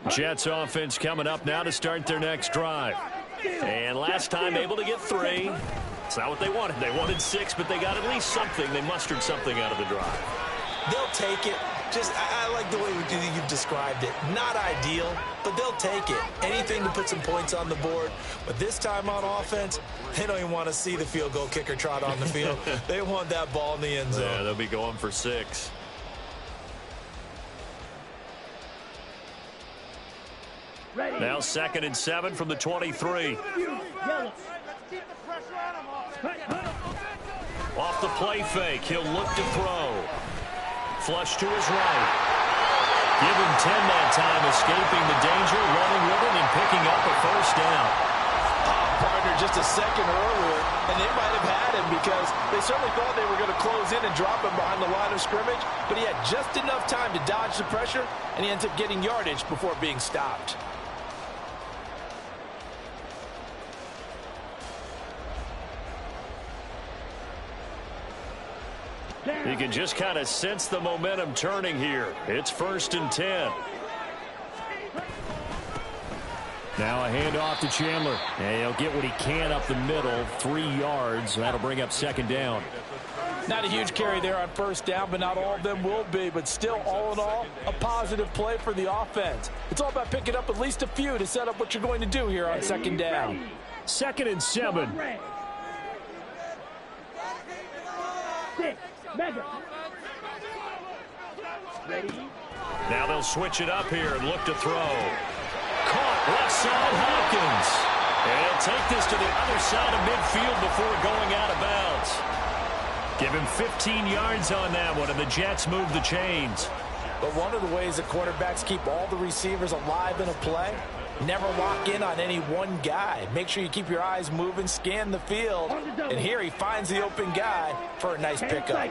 Jets offense coming up now to start their next drive. And last time able to get 3. It's not what they wanted. They wanted 6, but they got at least something. They mustered something out of the drive. They'll take it. I like the way you described it. Not ideal, but they'll take it. Anything to put some points on the board. But this time on offense, they don't even want to see the field goal kicker trot on the field. They want that ball in the end zone. Yeah, they'll be going for 6. Now 2nd and 7 from the 23. Off the play fake, he'll look to throw. Flush to his right. Give him 10 that time, escaping the danger, running with it, and picking up a first down. Partner just a second earlier, and they might have had him because they certainly thought they were going to close in and drop him behind the line of scrimmage, but he had just enough time to dodge the pressure, and he ends up getting yardage before being stopped. You can just kind of sense the momentum turning here. It's 1st and 10. Now a handoff to Chandler. And he'll get what he can up the middle. 3 yards. That'll bring up 2nd down. Not a huge carry there on 1st down, but not all of them will be. But still, all in all, a positive play for the offense. It's all about picking up at least a few to set up what you're going to do here on 2nd down. 2nd and 7. Now they'll switch it up here and look to throw. Caught left side, Hopkins. And he'll take this to the other side of midfield before going out of bounds. Give him 15 yards on that one, and the Jets move the chains. But one of the ways that quarterbacks keep all the receivers alive in a play, never lock in on any one guy. Make sure you keep your eyes moving, scan the field. And here he finds the open guy for a nice pickup.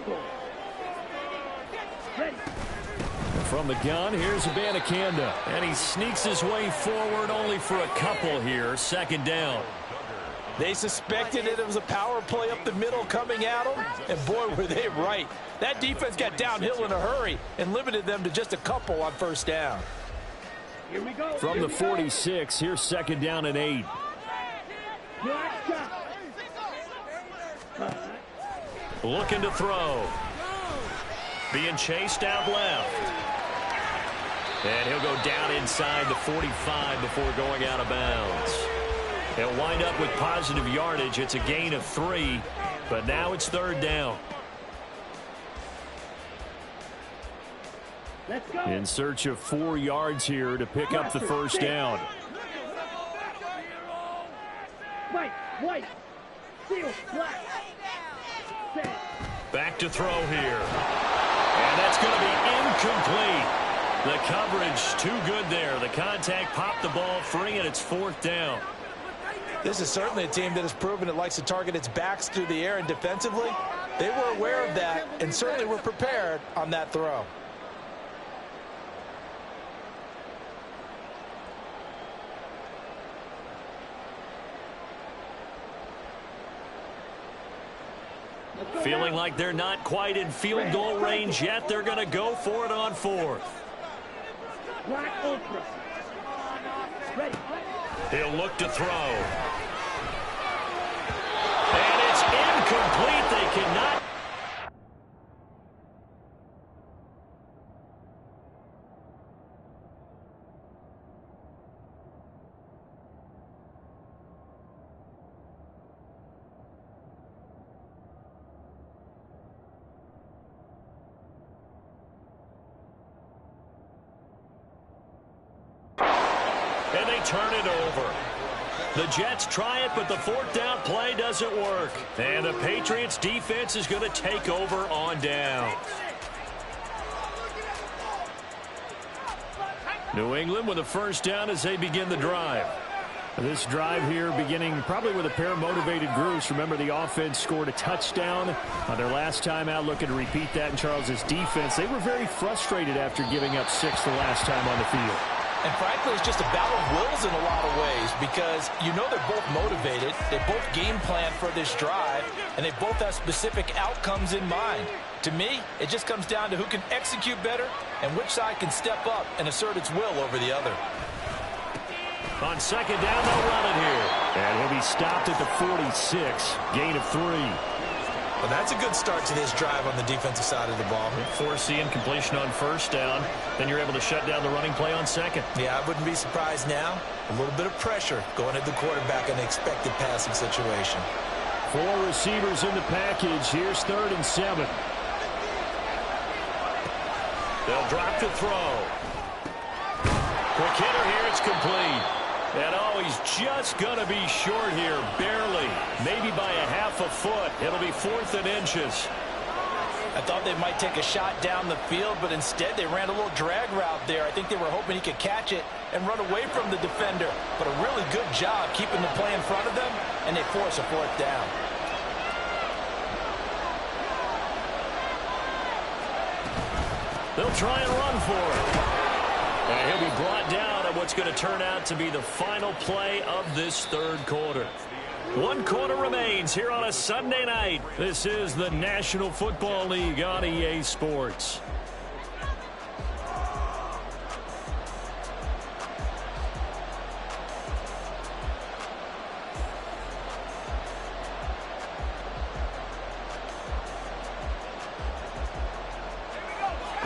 From the gun, here's Abanikanda. And he sneaks his way forward only for a couple here. 2nd down. They suspected it was a power play up the middle coming at them, and boy, were they right. That defense got downhill in a hurry and limited them to just a couple on 1st down. From the 46, here's 2nd down and 8. Looking to throw. Being chased out left. And he'll go down inside the 45 before going out of bounds. He'll wind up with positive yardage. It's a gain of 3, but now it's 3rd down. In search of 4 yards here to pick up the 1st down. Back to throw here. And that's going to be incomplete. The coverage too good there. The contact popped the ball free, and it's 4th down. This is certainly a team that has proven it likes to target its backs through the air, and defensively, they were aware of that and certainly were prepared on that throw. Feeling like they're not quite in field goal range yet. They're going to go for it on fourth. He'll look to throw. And it's incomplete. They cannot. And they turn it over. The Jets try it, but the fourth down play doesn't work. And the Patriots defense is going to take over on down. New England with a first down as they begin the drive. This drive here beginning probably with a pair of motivated groups. Remember, the offense scored a touchdown on their last time out, looking to repeat that in Charles's defense. They were very frustrated after giving up 6 the last time on the field. And frankly, it's just a battle of wills in a lot of ways because you know they're both motivated. They both game plan for this drive, and they both have specific outcomes in mind. To me, it just comes down to who can execute better and which side can step up and assert its will over the other. On second down, they'll run it here. And he'll be stopped at the 46, gain of 3. Well, that's a good start to this drive on the defensive side of the ball. Forcing completion on first down. Then you're able to shut down the running play on second. Yeah, I wouldn't be surprised now. A little bit of pressure going at the quarterback in the expected passing situation. 4 receivers in the package. Here's 3rd and 7. They'll drop to throw. Quick hitter here. It's complete. And oh, he's just going to be short here, barely. Maybe by a half a foot. It'll be 4th and inches. I thought they might take a shot down the field, but instead they ran a little drag route there. I think they were hoping he could catch it and run away from the defender. But a really good job keeping the play in front of them, and they force a 4th down. They'll try and run for it. And he'll be brought down at what's going to turn out to be the final play of this 3rd quarter. 1 quarter remains here on a Sunday night. This is the National Football League on EA Sports.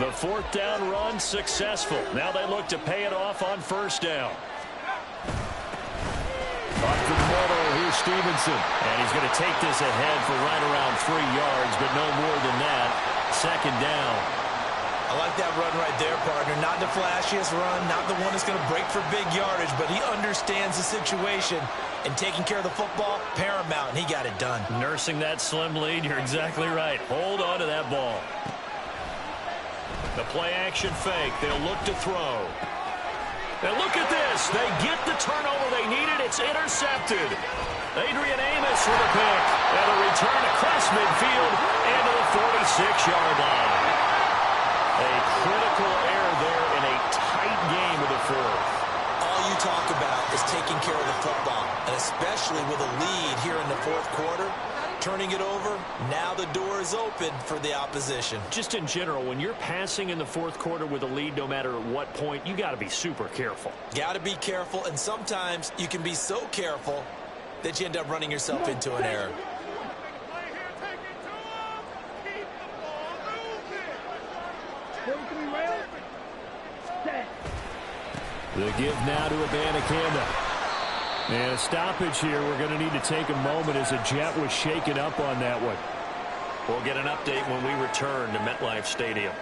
The 4th down run successful. Now they look to pay it off on first down. Up the middle, here's Stevenson. And he's going to take this ahead for right around 3 yards, but no more than that. 2nd down. I like that run right there, partner. Not the flashiest run, not the one that's going to break for big yardage, but he understands the situation, and taking care of the football, paramount, and he got it done. Nursing that slim lead, you're exactly right. Hold on to that ball. The play-action fake. They'll look to throw. And look at this. They get the turnover they needed. It's intercepted. Adrian Amos with a pick. And a return across midfield and to the 46-yard line. A critical error there in a tight game of the 4th. All you talk about is taking care of the football, and especially with a lead here in the 4th quarter. Turning it over, now the door is open for the opposition. Just in general, when you're passing in the 4th quarter with a lead, no matter at what point, you got to be super careful. Got to be careful, and sometimes you can be so careful that you end up running yourself into an error. The give now to Abanikanda. And a stoppage here. We're going to need to take a moment as a Jet was shaken up on that one. We'll get an update when we return to MetLife Stadium.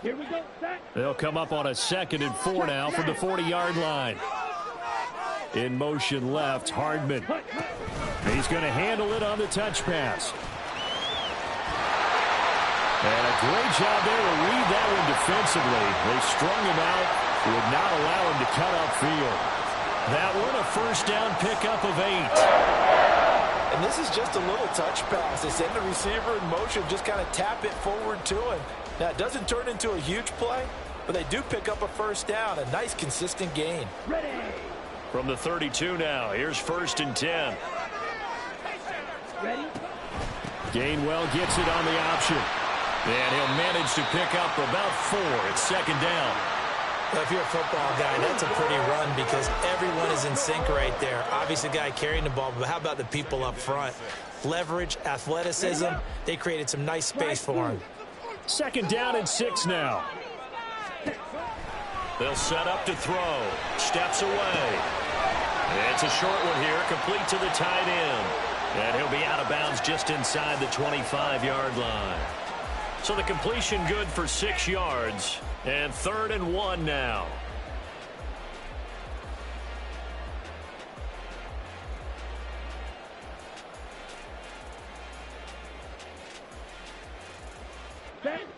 Here we go. They'll come up on a 2nd and 4 now from the 40-yard line. In motion left, Hardman. He's going to handle it on the touch pass. And a great job there to read that one defensively. They strung him out, would not allow him to cut upfield. That one a first down pickup of 8. And this is just a little touch pass. They send the receiver in motion, just kind of tap it forward to him. Now, it doesn't turn into a huge play, but they do pick up a first down. A nice, consistent gain. Ready. From the 32 now, here's 1st and 10. Ready? Gainwell gets it on the option. And he'll manage to pick up about 4. It's 2nd down. Well, if you're a football guy, that's a pretty run because everyone is in sync right there. Obviously, the guy carrying the ball, but how about the people up front? Leverage, athleticism, they created some nice space for him. 2nd down and 6 now. They'll set up to throw. Steps away. It's a short one here, complete to the tight end. And he'll be out of bounds just inside the 25-yard line. So the completion good for 6 yards. And 3rd and 1 now.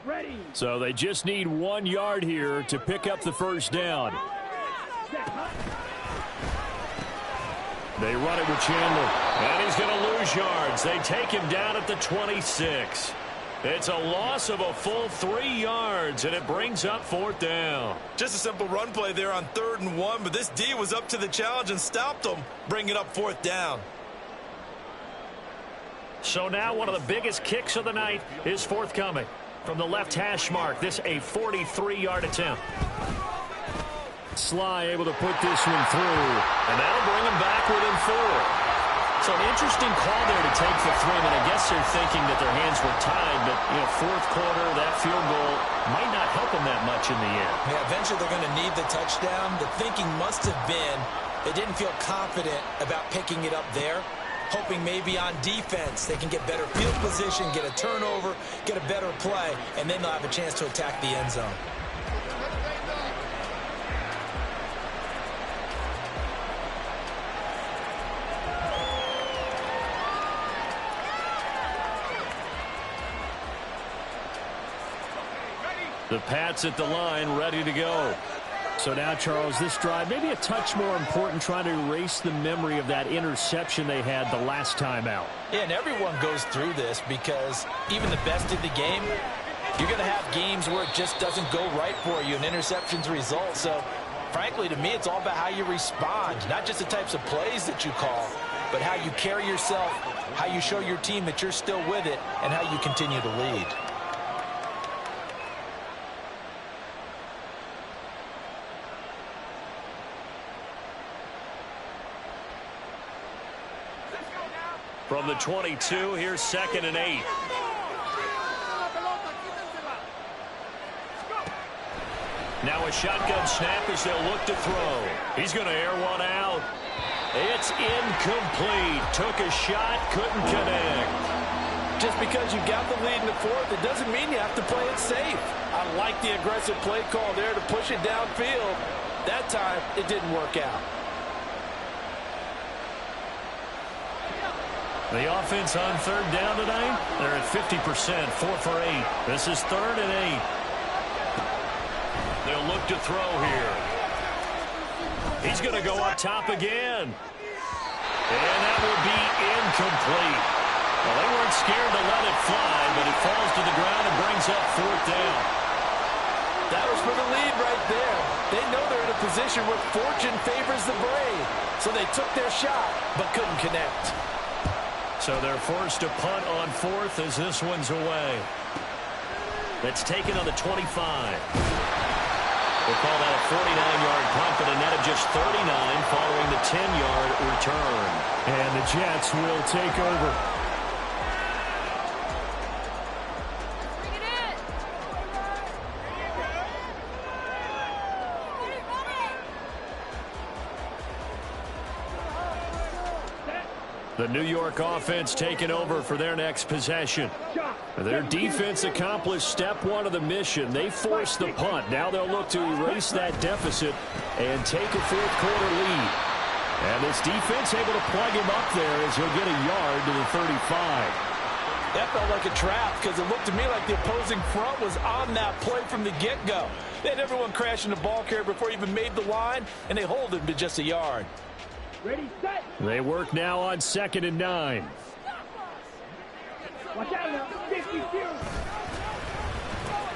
Ready. So they just need 1 yard here to pick up the first down. They run it with Chandler. And he's going to lose yards. They take him down at the 26. It's a loss of a full 3 yards, and it brings up 4th down. Just a simple run play there on 3rd and 1, but this D was up to the challenge and stopped them, bringing up 4th down. So now one of the biggest kicks of the night is forthcoming. From the left hash mark, this a 43-yard attempt. Sly able to put this one through, and that'll bring him back within 4. So an interesting call there to take the 3. I mean, I guess they're thinking that their hands were tied, but, 4th quarter, that field goal might not help them that much in the end. Yeah, eventually they're going to need the touchdown. The thinking must have been they didn't feel confident about picking it up there, hoping maybe on defense they can get better field position, get a turnover, get a better play, and then they'll have a chance to attack the end zone. The Pats at the line, ready to go. So now, Charles, this drive maybe a touch more important, trying to erase the memory of that interception they had the last time out. Yeah, and everyone goes through this because even the best in the game, you're going to have games where it just doesn't go right for you, and interceptions result. So, frankly, to me, it's all about how you respond, not just the types of plays that you call, but how you carry yourself, how you show your team that you're still with it, and how you continue to lead. From the 22, here's 2nd and 8. Now a shotgun snap as they'll look to throw. He's going to air one out. It's incomplete. Took a shot, couldn't connect. Just because you got the lead in the 4th, it doesn't mean you have to play it safe. I like the aggressive play call there to push it downfield. That time, it didn't work out. The offense on 3rd down tonight, they're at 50%, 4 for 8. This is 3rd and 8. They'll look to throw here. He's going to go up top again. And that will be incomplete. Well, they weren't scared to let it fly, but it falls to the ground and brings up 4th down. That was for the lead right there. They know they're in a position where fortune favors the brave. So they took their shot, but couldn't connect. So they're forced to punt on 4th as this one's away. That's taken on the 25. We'll call that a 49-yard punt, but a net of just 39 following the 10-yard return. And the Jets will take over. Bring it in. The New York offense taking over for their next possession. Their defense accomplished step 1 of the mission. They forced the punt. Now they'll look to erase that deficit and take a 4th quarter lead. And this defense able to plug him up there as he'll get a yard to the 35. That felt like a trap because it looked to me like the opposing front was on that play from the get-go. They had everyone crashing the ball carrier before he even made the line, and they hold him to just a yard. Ready, set. They work now on 2nd and 9. Watch out now. 50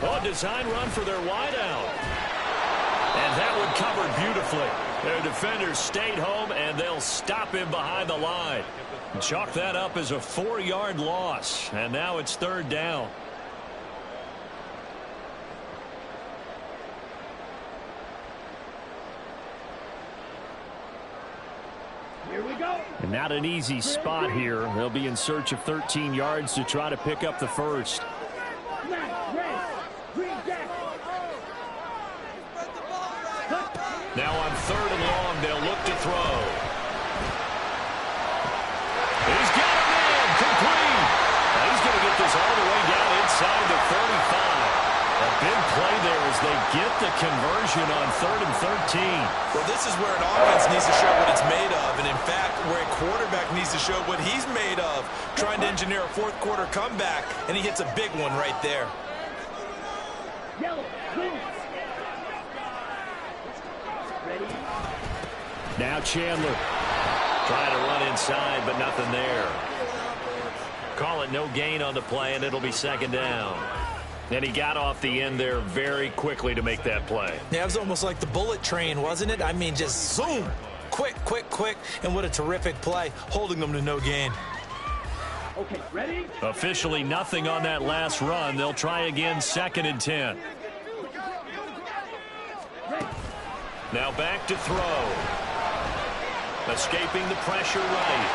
Oh, design run for their wideout. And that one covered beautifully. Their defenders stayed home, and they'll stop him behind the line. Chalk that up as a 4-yard loss, and now it's 3rd down. Here we go. And not an easy spot here. They'll be in search of 13 yards to try to pick up the first. Now on 3rd and long, they'll look to throw. He's got it in, complete. Now he's going to get this all the way down inside the 35. A big play there as they get the conversion on 3rd and 13. Well, this is where an offense needs to show what it's made of, and in fact, where a quarterback needs to show what he's made of, trying to engineer a 4th quarter comeback, and he hits a big one right there. Yellow, blue. Ready. Now Chandler trying to run inside, but nothing there. Call it no gain on the play, and it'll be 2nd down. And he got off the end there very quickly to make that play. Yeah, it was almost like the bullet train, wasn't it? I mean, just zoom. Quick, quick, quick. And what a terrific play, holding them to no gain. Okay, ready? Officially nothing on that last run. They'll try again 2nd and 10. Ready. Now back to throw. Escaping the pressure right.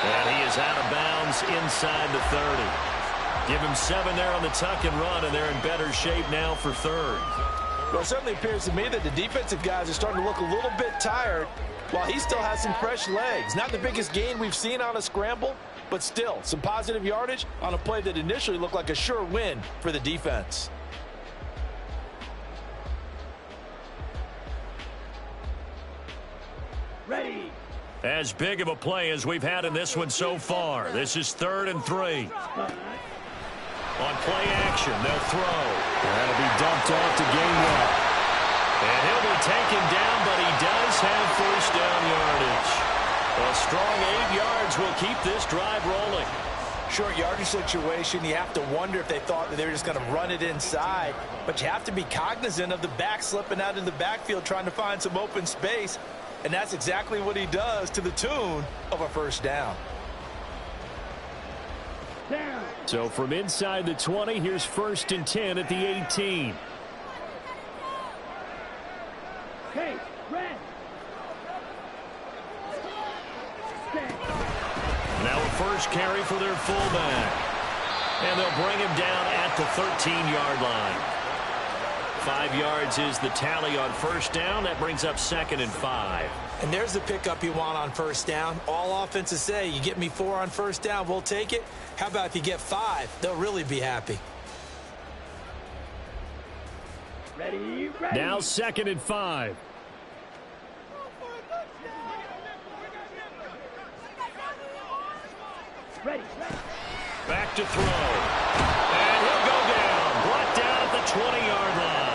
And he is out of bounds inside the 30. Give him 7 there on the tuck and run, and they're in better shape now for 3rd. Well, it certainly appears to me that the defensive guys are starting to look a little bit tired while he still has some fresh legs. Not the biggest gain we've seen on a scramble, but still some positive yardage on a play that initially looked like a sure win for the defense. Ready. As big of a play as we've had in this one so far. This is 3rd and 3. On play action, they'll throw. That'll be dumped off to gain 1. And he'll be taken down, but he does have 1st down yardage. A strong 8 yards will keep this drive rolling. Short yardage situation, you have to wonder if they thought that they were just going to run it inside. But you have to be cognizant of the back slipping out in the backfield trying to find some open space. And that's exactly what he does to the tune of a 1st down. Down. So from inside the 20, here's 1st and 10 at the 18. Hey, red. Now a first carry for their fullback. And they'll bring him down at the 13-yard line. 5 yards is the tally on 1st down. That brings up 2nd and 5. And there's the pickup you want on 1st down. All offenses say, you get me 4 on 1st down, we'll take it. How about if you get 5? They'll really be happy. Ready, ready. Now 2nd and 5. Ready. Back to throw. And he'll go down. Brought down at the 20-yard line.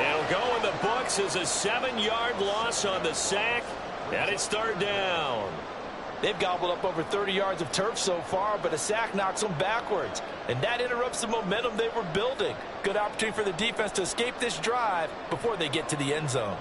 He'll go in the books as a 7-yard loss on the sack. And it's 3rd down. They've gobbled up over 30 yards of turf so far, but a sack knocks them backwards. And that interrupts the momentum they were building. Good opportunity for the defense to escape this drive before they get to the end zone.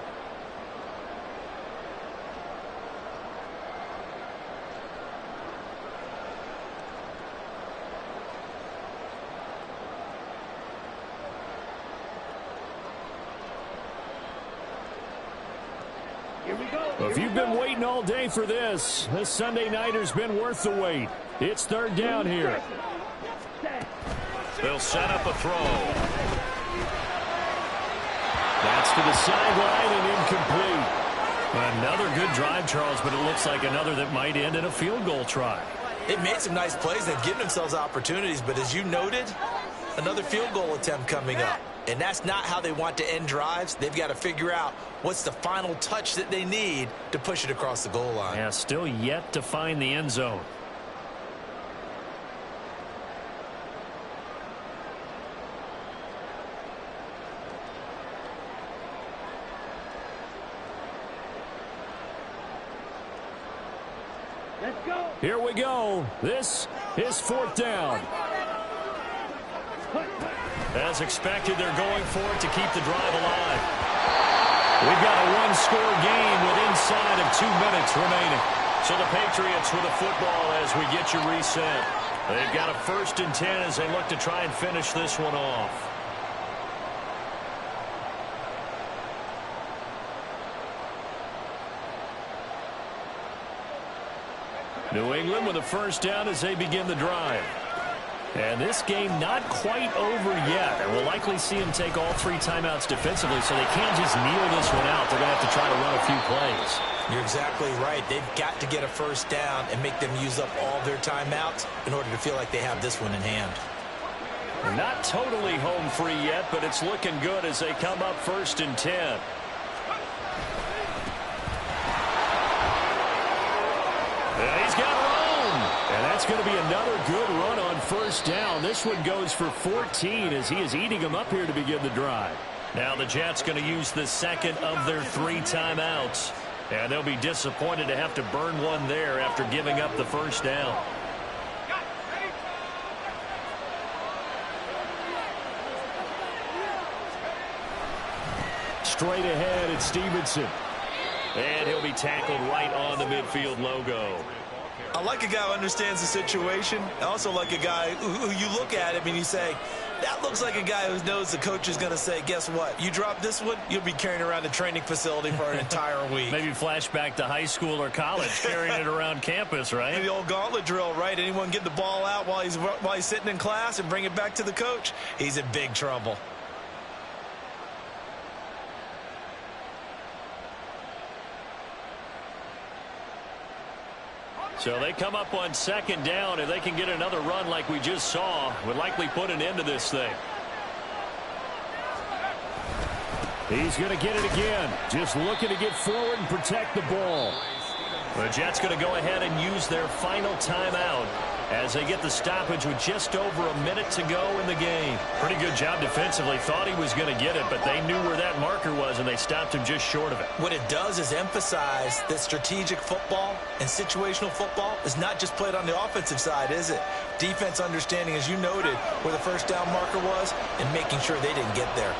If you've been waiting all day for this Sunday nighter's been worth the wait. It's 3rd down here. They'll set up a throw. That's to the sideline and incomplete. Another good drive, Charles, but it looks like another that might end in a field goal try. They've made some nice plays. They've given themselves opportunities, but as you noted, another field goal attempt coming up. And that's not how they want to end drives. They've got to figure out what's the final touch that they need to push it across the goal line. Yeah, still yet to find the end zone. Here we go. This is fourth down. As expected, they're going for it to keep the drive alive. We've got a one-score game with inside of 2 minutes remaining. So the Patriots with the football as we get you reset. They've got a 1st and 10 as they look to try and finish this one off. New England with a 1st down as they begin the drive. And this game not quite over yet. And we'll likely see them take all 3 timeouts defensively, so they can't just kneel this one out. They're going to have to try to run a few plays. You're exactly right. They've got to get a 1st down and make them use up all their timeouts in order to feel like they have this one in hand. They're not totally home free yet, but it's looking good as they come up 1st and 10. And he's got room. And that's going to be another good run on 1st down. This one goes for 14 as he is eating them up here to begin the drive. Now the Jets going to use the 2nd of their 3 timeouts. And they'll be disappointed to have to burn one there after giving up the 1st down. Straight ahead, it's Stevenson. And he'll be tackled right on the midfield logo. I like a guy who understands the situation. I also like a guy who you look at him and you say, that looks like a guy who knows the coach is going to say, guess what? You drop this one, you'll be carrying around the training facility for an entire week. Maybe flashback to high school or college, carrying it around campus, right? The old gauntlet drill, right? Anyone get the ball out while he's sitting in class and bring it back to the coach, he's in big trouble. So they come up on 2nd down. If they can get another run like we just saw, would likely put an end to this thing. He's going to get it again. Just looking to get forward and protect the ball. The Jets going to go ahead and use their final timeout as they get the stoppage with just over a minute to go in the game. Pretty good job defensively. Thought he was going to get it, but they knew where that marker was, and they stopped him just short of it. What it does is emphasize that strategic football and situational football is not just played on the offensive side, is it? Defense understanding, as you noted, where the 1st down marker was and making sure they didn't get there.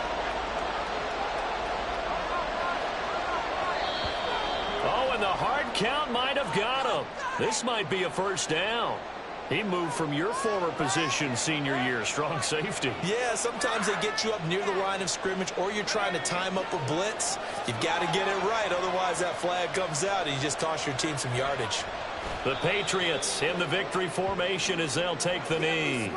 Oh, and the hard count might have got him. This might be a 1st down. He moved from your former position senior year, strong safety. Yeah, sometimes they get you up near the line of scrimmage or you're trying to time up a blitz. You've got to get it right, otherwise that flag comes out and you just cost your team some yardage. The Patriots in the victory formation as they'll take the knee.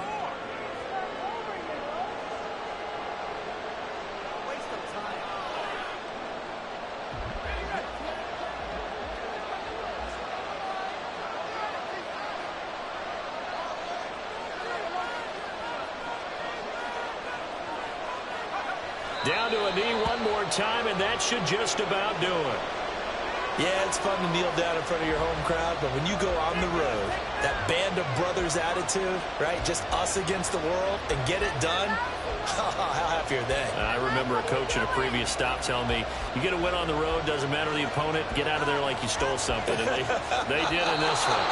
Down to a knee one more time, and that should just about do it. Yeah, it's fun to kneel down in front of your home crowd, but when you go on the road, that band of brothers attitude, right, just us against the world, and get it done, how happy are they? I remember a coach at a previous stop telling me, you get a win on the road, doesn't matter the opponent, get out of there like you stole something, and they did in this one.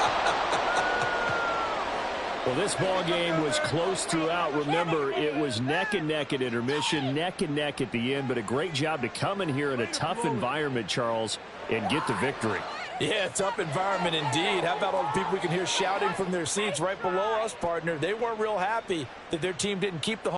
Well, this ball game was close throughout. Remember, it was neck and neck at intermission, neck and neck at the end, but a great job to come in here in a tough environment, Charles, and get the victory. Yeah, tough environment indeed. How about all the people we can hear shouting from their seats right below us, partner? They weren't real happy that their team didn't keep the